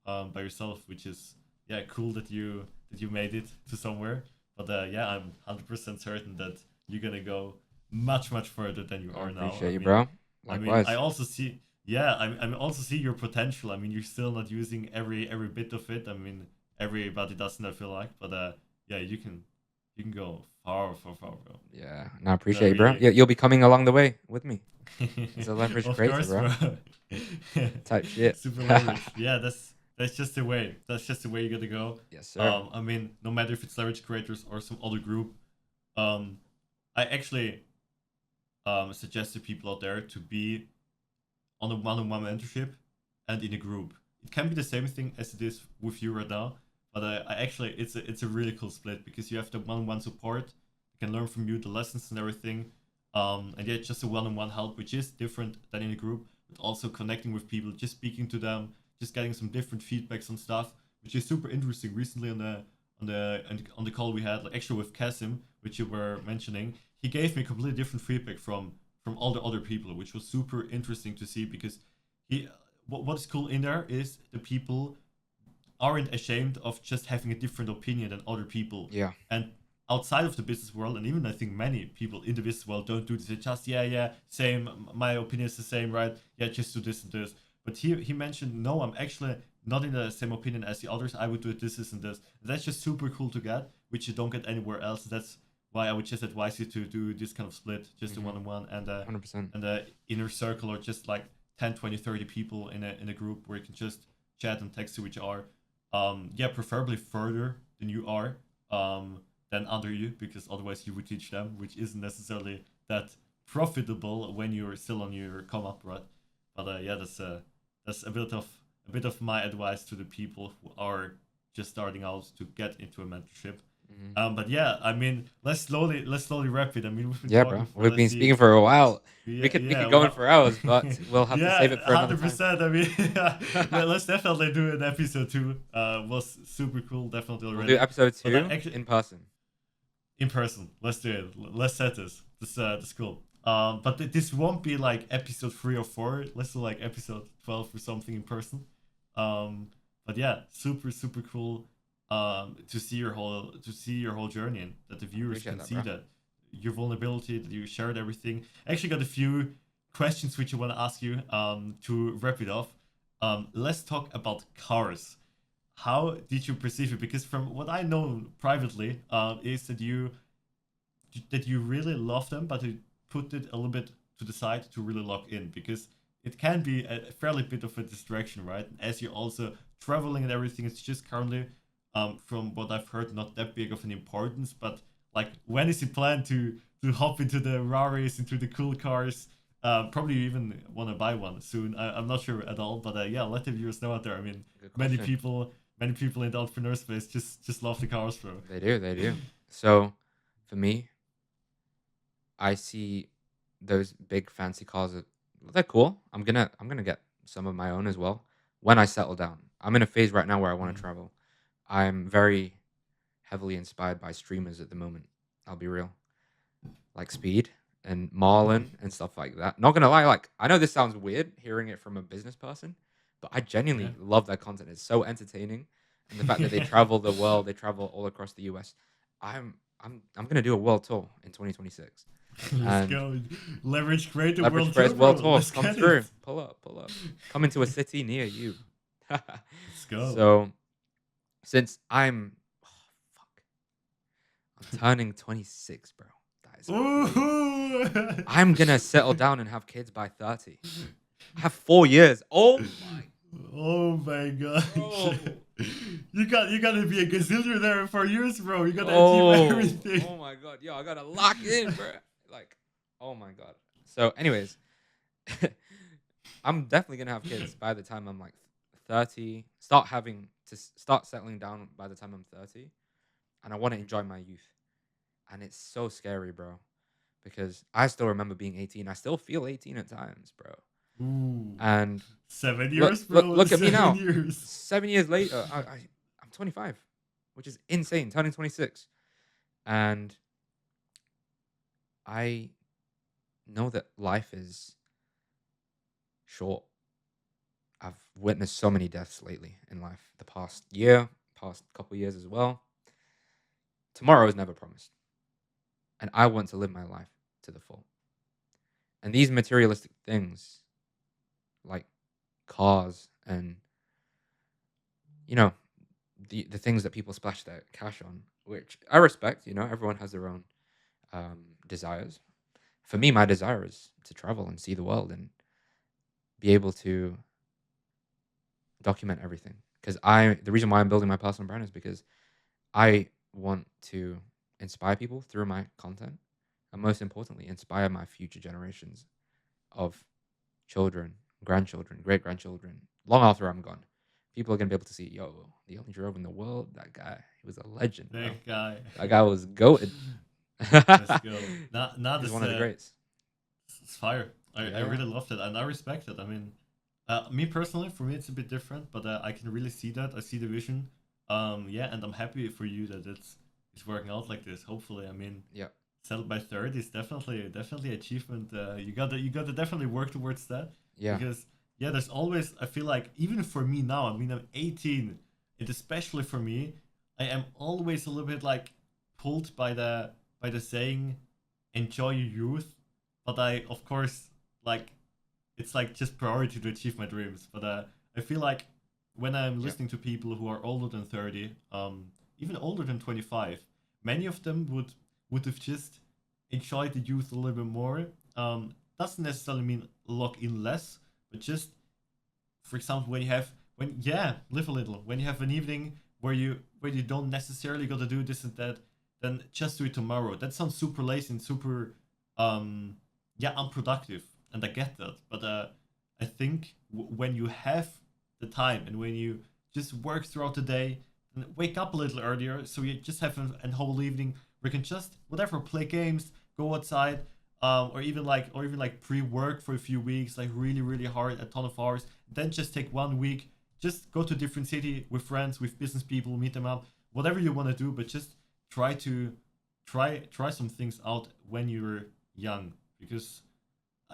by yourself, which is yeah cool that you made it to somewhere. But yeah, I'm 100% certain that you're gonna go much further than you I are now. appreciate you, bro. I mean, I Likewise. also see. Yeah, I also see your potential. I mean, you're still not using every bit of it. I mean, everybody doesn't. I feel like, but yeah, you can go far, bro. Yeah, no, I No, appreciate you, bro. really. Yeah, you'll be coming along the way with me as a leverage Of creator, course, bro. bro. Type shit. Super leverage. Yeah, that's just the way. That's just the way you gotta go. Yes, sir. I mean, no matter if it's leverage creators or some other group, um, I actually suggest to people out there to be on a one-on-one mentorship and in a group. It can be the same thing as it is with you right now, but I actually it's a really cool split because you have the one-on-one support. You can learn from you the lessons and everything, and yeah, just a one-on-one help, which is different than in a group, but also connecting with people, just speaking to them, just getting some different feedbacks on stuff, which is super interesting. Recently on the call we had, like actually with Kasim, which you were mentioning, he gave me completely different feedback from all the other people, which was super interesting to see because he what's cool in there is the people aren't ashamed of just having a different opinion than other people. Yeah. And outside of the business world, and even I think many people in the business world don't do this. They just yeah, same. My opinion is the same, right? Yeah, just do this and this. But he mentioned no, I'm actually not in the same opinion as the others. I would do it this and this. That's just super cool to get, which you don't get anywhere else. That's why I would just advise you to do this kind of split, just a Mm-hmm. one-on-one 100%. and the inner circle, or just like 10, 20, 30 people in a group where you can just chat and text to each other. Yeah, preferably further than you are, than under you, because otherwise you would teach them, which isn't necessarily that profitable when you're still on your come up, right? But yeah, that's a bit of my advice to the people who are just starting out to get into a mentorship. Mm-hmm. But yeah, I mean, let's slowly wrap it. I mean, we've been Yeah, talking bro. for, We've let's been see, speaking for a while. We yeah, could yeah, go in for hours, but we'll have to save yeah, it for another hundred time. percent. I mean, let's definitely do an episode two. Was super cool, definitely We'll do already. episode But 2 actually, in person. in person, let's do it. Let's set this. This cool. But this won't be like episode 3 or 4. Let's do like episode 12 or something in person. But yeah, super cool. To see your whole journey, and that the I viewers appreciate can that, see bro. that your vulnerability, that you shared everything. I actually got a few questions which I want to ask you. To wrap it off. Let's talk about cars. How did you perceive it? Because from what I know privately, is that you really love them, but you put it a little bit to the side to really lock in, because it can be a fairly bit of a distraction, right? As you're also traveling and everything, it's just currently from what I've heard, not that big of an importance. But like, when is he planned to hop into the Raris, into the cool cars? Probably even want to buy one soon. I'm not sure at all, but yeah, let the viewers know out there. I mean, Good many question. people, many people in the entrepreneur space just love the cars, bro. They do, they do. So for me, I see those big fancy cars. They're cool. I'm gonna get some of my own as well when I settle down. I'm in a phase right now where I want to Mm. travel. I'm very heavily inspired by streamers at the moment. I'll be real, like Speed and Mm. Marlon and stuff like that. Not gonna lie, like I know this sounds weird hearing it from a business person, but I Yeah. genuinely love their content. It's so entertaining, and the fact that they Yeah. travel the world, they travel all across the US. I'm gonna do a world tour in 2026, Let's and go. Leverage creative Leverage world Creates tour, World bro. Tour, Let's come get it. through. Pull up, pull up. Come into a city near you. Let's go. So, since oh, fuck, I'm turning 26, bro. That is crazy. Ooh. I'm gonna settle down and have kids by 30. I have 4 years. Oh my, Oh my gosh. bro. You gotta be a gazillionaire for years, bro. You gotta achieve everything. Oh my god. Yo, I gotta lock in, bro. Like, oh my god. So, anyways, I'm definitely gonna have kids by the time I'm like 30. Start settling down by the time I'm 30, and I want to enjoy my youth. And it's so scary, bro, because I still remember being 18. I still feel 18 at times, bro. Ooh. And 7 years, bro. look at me 7 now. years. 7 years later, I'm 25, which is insane. Turning 26, and I know that life is short. I've witnessed so many deaths lately in life. The past year, past couple years as well. Tomorrow is never promised, and I want to live my life to the full. And these materialistic things, like cars and you know the things that people splash their cash on, which I respect. Everyone has their own desires. For me, my desire is to travel and see the world and be able to document everything. Because the reason why I'm building my personal brand is because I want to inspire people through my content, and most importantly, inspire my future generations of children, grandchildren, great grandchildren. Long after I'm gone, people are gonna be able to see, yo, the only Jirrove in the world. That guy, he was a legend, bro. That guy. That guy was goated. Let's go. Not He's this one of the greats. it's fire. I Yeah, really loved it and I respect it. I mean, me personally, for me it's a bit different, but I can really see that. I see the vision. Yeah, and I'm happy for you that it's working out like this. Hopefully, I mean, yeah, settled by 30 is definitely achievement. You gotta definitely work towards that yeah, because yeah, there's always, I feel like, even for me now, I mean, I'm 18, and especially for me, I am always a little bit like pulled by the saying, enjoy your youth. But I, of course, like, it's like just priority to achieve my dreams. But I feel like when I'm yeah, listening to people who are older than 30, even older than 25, many of them would have just enjoyed the youth a little bit more. Doesn't necessarily mean lock in less, but just, for example, when yeah, live a little. When you have an evening where you don't necessarily got to do this and that, then just do it tomorrow. That sounds super lazy and super yeah, unproductive, and I get that. But I think when you have the time and when you just work throughout the day and wake up a little earlier, so you just have a whole evening where you can just whatever play games, go outside, or even like pre-work for a few weeks, like really really hard, a ton of hours. Then just take 1 week, just go to a different city with friends, with business people, meet them up, whatever you want to do, but just try to try some things out when you're young because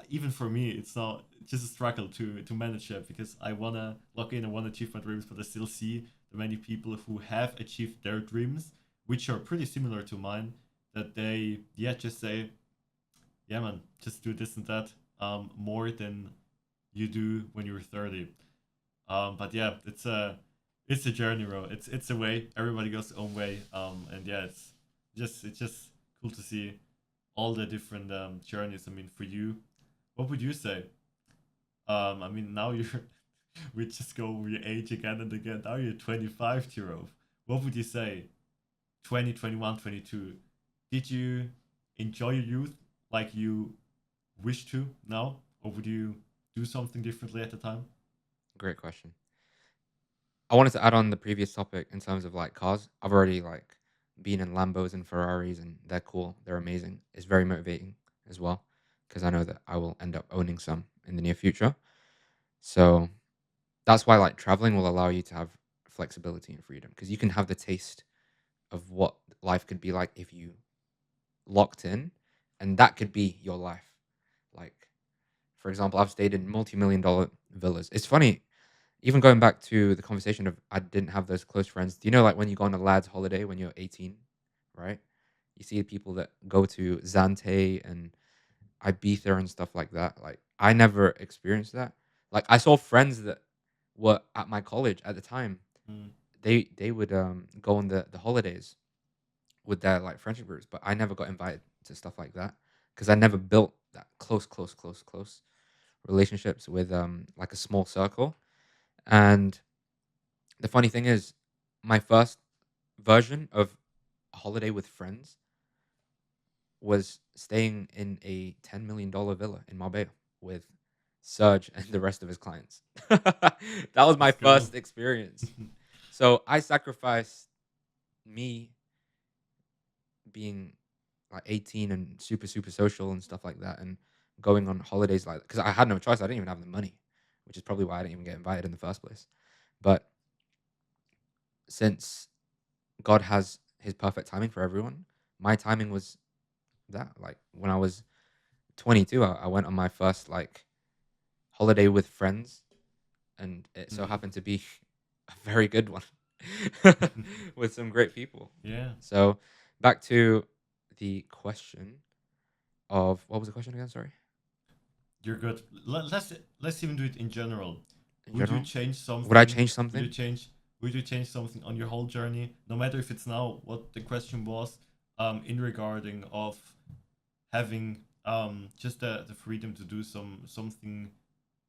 even for me, it's not just a struggle to manage that because I wanna lock in, I wanna achieve my dreams, but I still see the many people who have achieved their dreams, which are pretty similar to mine, that they yeah just say, yeah man, just do this and that more than you do when you're 30. But yeah, it's a journey, bro. It's a way. Everybody goes their own way. And yeah, it's just cool to see all the different journeys. I mean, for you, what would you say? I mean, now you're we just go over your age again and again. Now you're 25, Jirove. what would you say 20, 21, 22? Did you enjoy your youth like you wish to now? Or would you do something differently at the time? Great question. I wanted to add on the previous topic in terms of like cars. I've already like been in Lambos and Ferraris, and they're cool. They're amazing. It's very motivating as well because I know that I will end up owning some in the near future. So that's why like traveling will allow you to have flexibility and freedom because you can have the taste of what life could be like if you locked in, and that could be your life. Like, for example, I've stayed in multi-million dollar villas. It's funny, even going back to the conversation of I didn't have those close friends. Do you know, like when you go on a lad's holiday when you're 18, right? You see people that go to Zante and Ibiza and stuff like that. Like, I never experienced that. Like, I saw friends that were at my college at the time. Mm, They would go on the holidays with their like friendship groups, but I never got invited to stuff like that because I never built that close relationships with like a small circle. And the funny thing is, my first version of a holiday with friends was staying in a $10 million villa in Marbella with Serge and the rest of his clients. That was my that's cool. first experience. So I sacrificed me being like 18 and super social and stuff like that and going on holidays like because I had no choice. I didn't even have the money, which is probably why I didn't even get invited in the first place. But since God has his perfect timing for everyone, my timing was that. Like when I was 22, I went on my first like holiday with friends, and it so Mm. happened to be a very good one with some great people. Yeah, So back to the question of what was the question again? Sorry. you're good. Let's even do it in general. In Would you general, change would I something? change Would you something? change? Would you change something on your whole journey? No matter if it's now what the question was, in regarding of having just the freedom to do something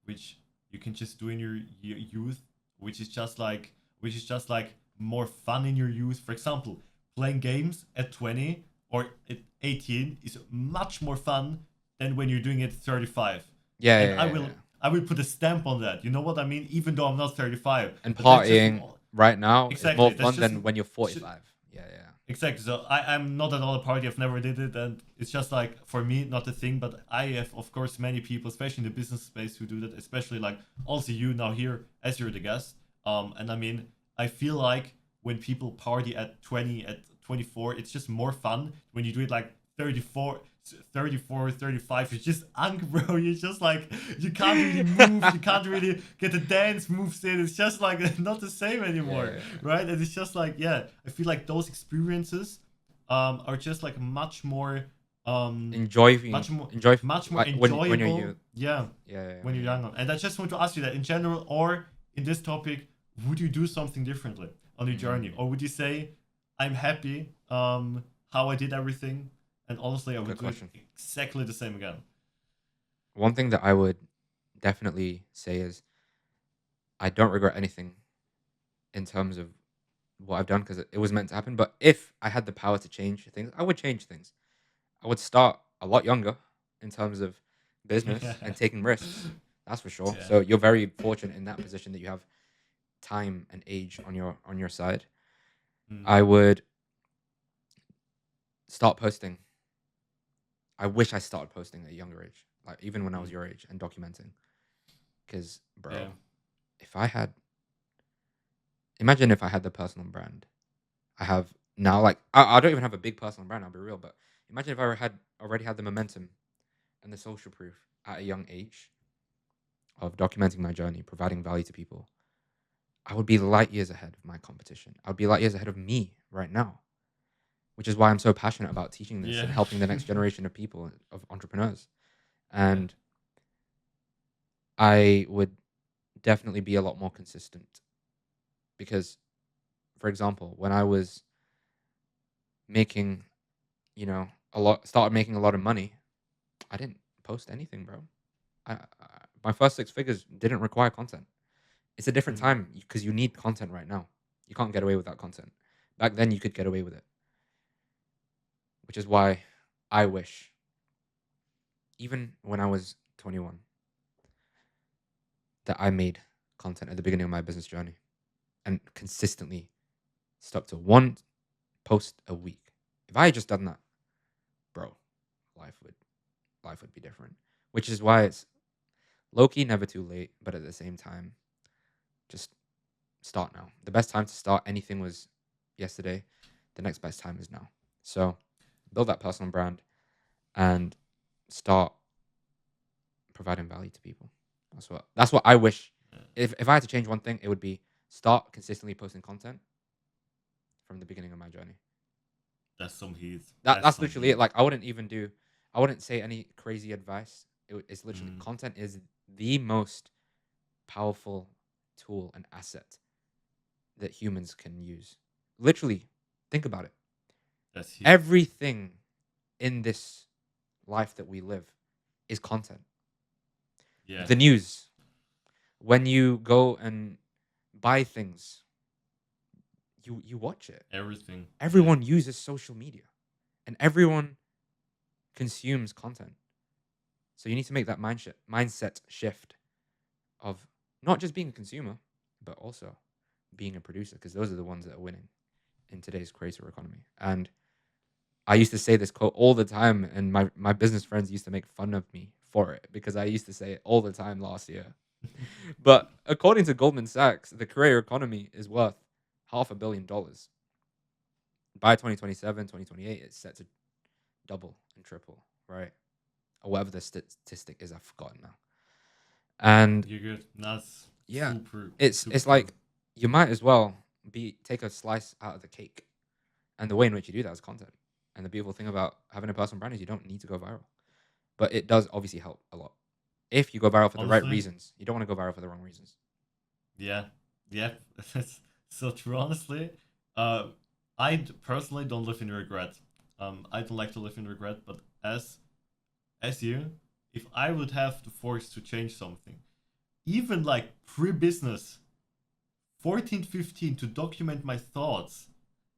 which you can just do in your youth, which is just like more fun in your youth. For example, playing games at 20 or at 18 is much more fun than when you're doing it at 35. Yeah, And yeah, yeah, yeah. I will put a stamp on that. You know what I mean? Even though I'm not 35, And but that's just partying right now is more exactly. That's fun just than when you're 45. Yeah, yeah. exactly. So I'm not at all a party. I've never did it, and it's just like for me not a thing. But I have, of course, many people, especially in the business space, who do that. Especially like also you now here as you're the guest. And I mean, I feel like when people party at 20, at 24, it's just more fun when you do it like 34, 34, 35. It's just bro. You're just like you can't really move. You can't really get the dance moves in. It's just like not the same anymore, Yeah. right? And it's just like yeah, I feel like those experiences are just like um Enjoying, much more enjoy much more like when you're enjoyable, you. yeah, Yeah, yeah, when when you're you're young. younger. And I just want to ask you that in general or in this topic, would you do something differently on your journey, Mm, or would you say I'm happy how I did everything, and honestly I would good do it question. exactly the same again? One thing that I would definitely say is I don't regret anything in terms of what I've done because it was meant to happen. But if I had the power to change things, I would change things. I would start a lot younger in terms of Yeah. business and taking risks. That's for sure. Yeah. So you're very fortunate in that position that you have time and age on your side. Mm. I would start posting. I wish I started posting at a younger age, like even when I was Mm. your age and documenting. Because, Yeah. bro, if I had, imagine if I had the personal brand I have now. Like, I don't even have a big personal brand. I'll be real, but imagine if I had already had the momentum and the social proof at a young age of documenting my journey, providing value to people. I would be light years ahead of my competition. I would be light years ahead of me right now, which is why I'm so passionate about teaching this Yeah. and helping the next generation of people, of entrepreneurs. Yeah. And I would definitely be a lot more consistent because, for example, when I was making, started making a lot of money, I didn't post anything, bro. My first 6 figures didn't require content. It's a different Mm. time because you need content right now. You can't get away without content. Back then, you could get away with it, which is why I wish, even when I was 21, that I made content at the beginning of my business journey and consistently stuck to one post a week. If I had just done that, bro, life would be different. Which is why it's low-key never too late, but at the same time, just start now. The best time to start anything was yesterday. The next best time is now. So build that personal brand and start providing value to people. That's what I wish. If I had to change one thing, it would be start consistently posting content from the beginning of my journey. That's some heat. That's literally it. Like I wouldn't say any crazy advice. It's literally content is the most powerful tool and asset that humans can use. Literally, think about it. That's heat. Everything in this life that we live is content. Yeah. The news, when you go and buy things, you watch it. Everything. Everyone uses social media, and everyone consumes content. So you need to make that mindset shift of not just being a consumer, but also being a producer, because those are the ones that are winning in today's creator economy. And I used to say this quote all the time, and my business friends used to make fun of me for it because I used to say it all the time last year. But according to Goldman Sachs, the creator economy is worth $500 million. By 2027, 2028, it's set to double and triple, right? Or whatever the statistic is, I've forgotten now. And you're good. That's yeah, super. It's like you might as well take a slice out of the cake, and the way in which you do that is content. And the beautiful thing about having a personal brand is you don't need to go viral, but it does obviously help a lot if you go viral for the right reasons. You don't want to go viral for the wrong reasons. Yeah, that's so true. Honestly, I personally don't live in regret. I don't like to live in regret, but as you, if I would have the force to change something, even like pre-business, 14, 15, to document my thoughts.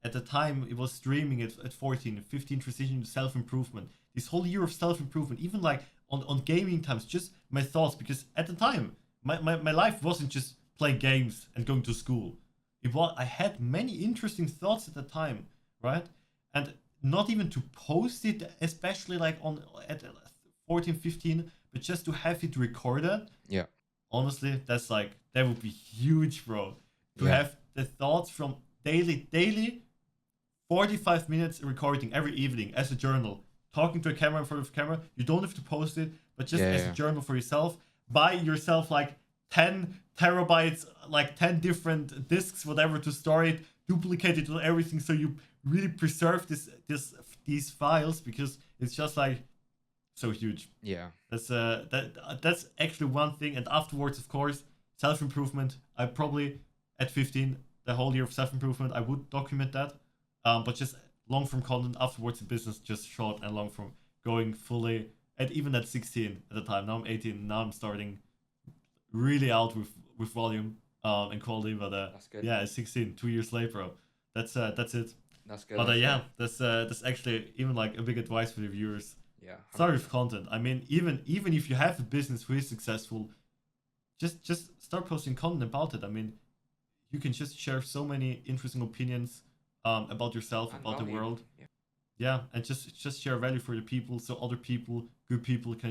At the time, it was streaming at 14, 15, transition to self-improvement. This whole year of self-improvement, even like on gaming times, just my thoughts, because at the time, my life wasn't just playing games and going to school. I had many interesting thoughts at the time, right? And not even to post it, especially like at 14, 15, but just to have it recorded. Yeah. Honestly, that would be huge, bro. To have the thoughts from daily 45 minutes recording every evening as a journal, talking to a camera in front of a camera. You don't have to post it, but just as a journal for yourself. Buy yourself like 10 terabytes, like 10 different discs, whatever, to store it, duplicate it and everything, so you really preserve these files, because it's just like so huge. Yeah. That's actually one thing. And afterwards, of course, self-improvement. I probably at 15, the whole year of self-improvement, I would document that. But just long-form content afterwards in business, just short and long-form, going fully. And even at 16 at the time, now I'm 18. Now I'm starting really out with volume and quality. But that's good. Yeah, at 16, 2 years later, bro. That's it. That's good. But that's actually even like a big advice for the viewers. Yeah. Start with content. I mean, even if you have a business who is successful, just start posting content about it. I mean, you can just share so many interesting opinions about yourself, about the world. Yeah, and just share value for the people, so other people, good people, can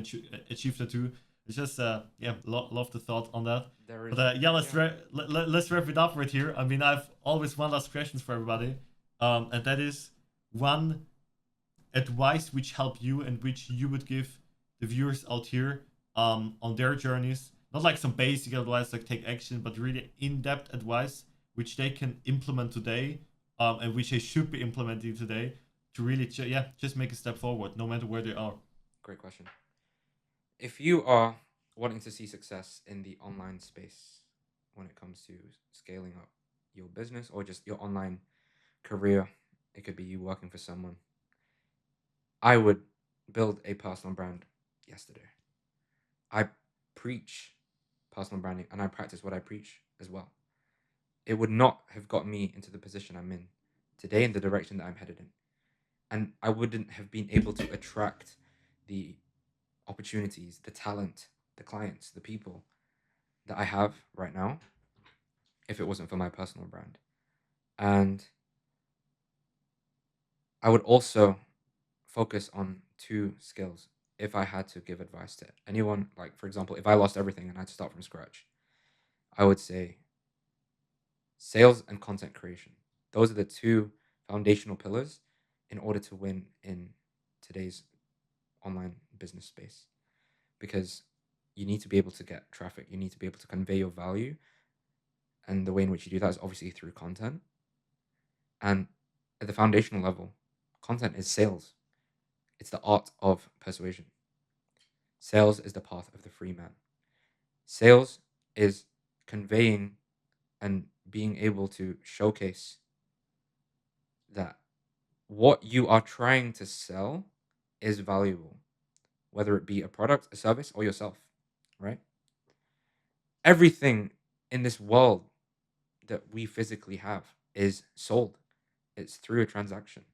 achieve that too. It's just love the thought on that. Let's wrap it up right here. I mean, I've always one last question for everybody, and that is one advice which help you and which you would give the viewers out here on their journeys. Not like some basic advice like take action, but really in-depth advice which they can implement today, and which they should be implementing today to really just make a step forward, no matter where they are. Great question. If you are wanting to see success in the online space when it comes to scaling up your business or just your online career, it could be you working for someone, I would build a personal brand yesterday. I preach personal branding and I practice what I preach as well. It would not have got me into the position I'm in today and the direction that I'm headed in. And I wouldn't have been able to attract the opportunities, the talent, the clients, the people that I have right now if it wasn't for my personal brand. And I would also focus on two skills if I had to give advice to anyone. Like, for example, if I lost everything and I had to start from scratch, I would say sales and content creation. Those are the two foundational pillars in order to win in today's online business space, because you need to be able to get traffic, you need to be able to convey your value, and the way in which you do that is obviously through content. And at the foundational level, content is sales. It's the art of persuasion. Sales is the path of the free man. Sales is conveying and being able to showcase that what you are trying to sell is valuable, whether it be a product, a service, or yourself, right? Everything in this world that we physically have is sold. It's through a transaction.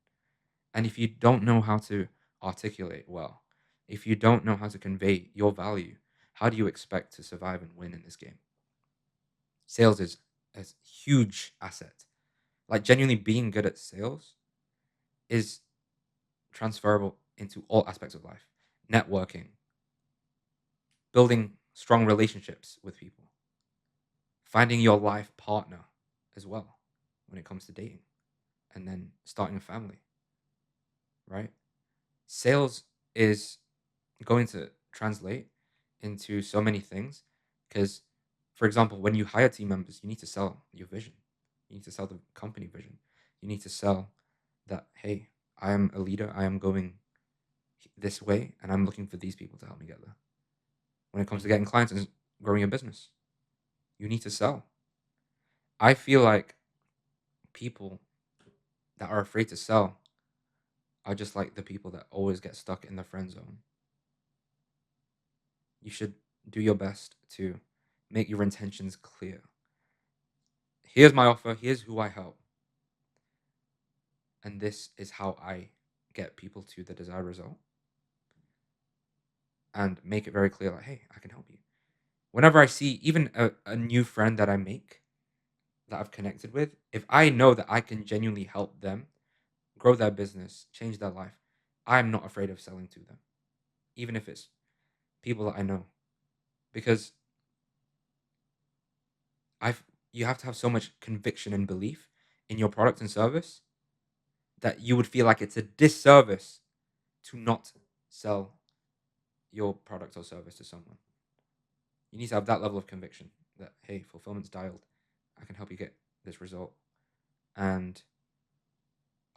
And if you don't know how to articulate well, if you don't know how to convey your value, how do you expect to survive and win in this game? Sales is a huge asset. Like, genuinely being good at sales is transferable into all aspects of life. Networking, building strong relationships with people, finding your life partner as well when it comes to dating, and then starting a family, right? Sales is going to translate into so many things because, for example, when you hire team members, you need to sell your vision. You need to sell the company vision. You need to sell that, hey, I am a leader. I am going this way, and I'm looking for these people to help me get there. When it comes to getting clients and growing your business, you need to sell. I feel like people that are afraid to sell are just like the people that always get stuck in the friend zone. You should do your best to make your intentions clear. Here's my offer. Here's who I help. And this is how I get people to the desired result. And make it very clear, like, hey, I can help you. Whenever I see even a new friend that I make, that I've connected with, if I know that I can genuinely help them grow their business, change their life, I'm not afraid of selling to them, even if it's people that I know. Because you have to have so much conviction and belief in your product and service that you would feel like it's a disservice to not sell your product or service to someone. You need to have that level of conviction that, hey, fulfillment's dialed. I can help you get this result. And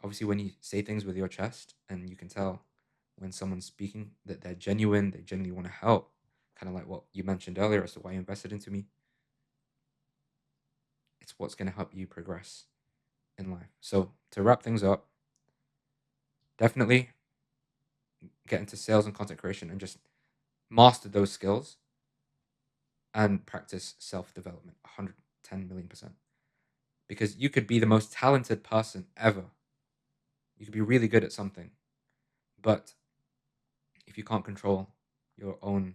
obviously, when you say things with your chest and you can tell when someone's speaking that they're genuine, they genuinely want to help, kind of like what you mentioned earlier as to why you invested into me, it's what's going to help you progress in life. So to wrap things up, definitely get into sales and content creation and just master those skills and practice self-development 110 million%. Because you could be the most talented person ever. You could be really good at something. But if you can't control your own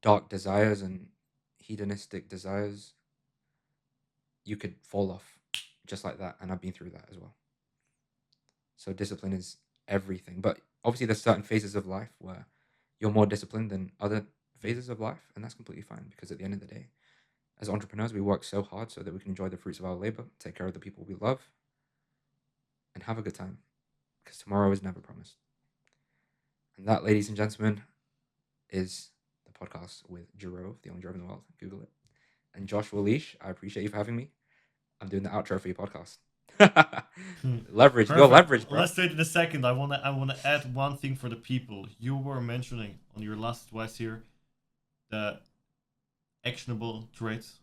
dark desires and hedonistic desires, you could fall off just like that. And I've been through that as well. So discipline is everything. But obviously there's certain phases of life where you're more disciplined than other phases of life. And that's completely fine, because at the end of the day, as entrepreneurs, we work so hard so that we can enjoy the fruits of our labor, take care of the people we love, and have a good time, because tomorrow is never promised. And that, ladies and gentlemen, is the podcast with Jirrove, the only Jirrove in the world. Google it. And Joshua Liesch, I appreciate you for having me. I'm doing the outro for your podcast. Leverage, your Perfect. leverage, bro. Let's do it in a second. I wanna add one thing for the people. You were mentioning on your last advice here the actionable traits,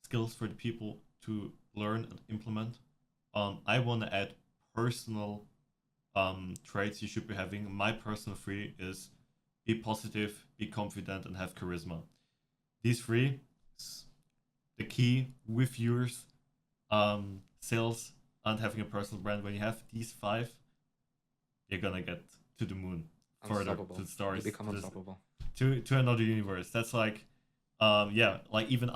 skills for the people to learn and implement. I wanna add personal traits you should be having. My personal three is be positive, be confident, and have charisma. These three, the key with yours sales and having a personal brand, when you have these 5, you're gonna get to the moon, further Unstoppable. to the stars, You become unstoppable. to another universe. That's like, yeah, like even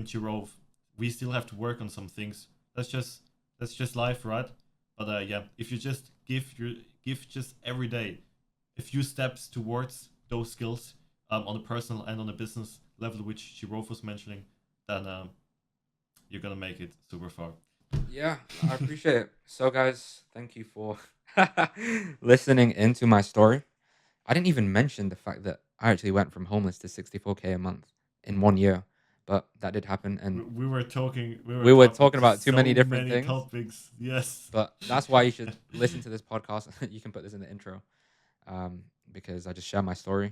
Jirrove, we still have to work on some things. That's just life, right? But yeah, if you just give just every day a few steps towards those skills, on a personal and on a business level, which Jirrove was mentioning, then you're gonna make it super far. Yeah, I appreciate it. So, guys, thank you for listening into my story. I didn't even mention the fact that I actually went from homeless to 64K a month in 1 year, but that did happen, and We were talking. we were talking To about too so many different many things. topics. Yes. But that's why you should listen to this podcast. You can put this in the intro, because I just share my story.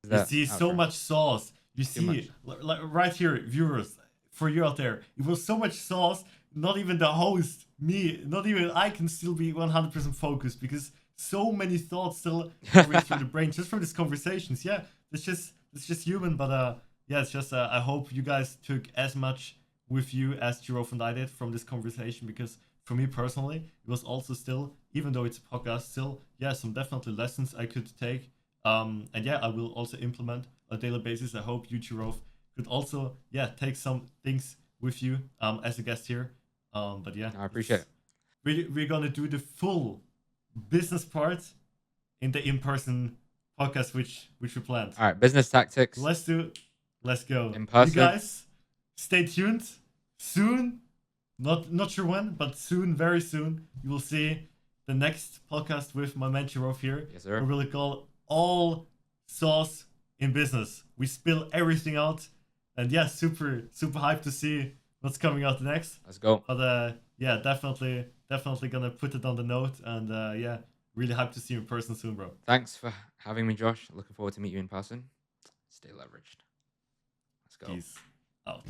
Is You that see so outro? much sauce. You Too see, much. right here, viewers, for you out there, it was so much sauce. Not even the host, me, not even I can still be 100% focused because so many thoughts still going through the brain just from these conversations. Yeah, it's just human, but yeah, it's just I hope you guys took as much with you as Jirrove and I did from this conversation, because for me personally, it was also still, even though it's a podcast, still, yeah, some definitely lessons I could take. And yeah, I will also implement on a daily basis. I hope you, Jirrove, could also, yeah, take some things with you as a guest here. But yeah, I appreciate it. we're gonna do the full business part in the in-person podcast, which we planned. All right, business tactics Let's do. Let's go. in You person. guys, stay tuned. Soon, not sure when, but soon, very soon, you will see the next podcast with my man Jirrove here. Yes, sir. We will call all sauce in business. We spill everything out, and yeah, super hyped to see what's coming out next. Let's go. But yeah, definitely gonna put it on the note, and yeah, really hyped to see you in person soon, bro. Thanks for having me, Josh. Looking forward to meet you in person. Stay leveraged. Let's go. Peace out.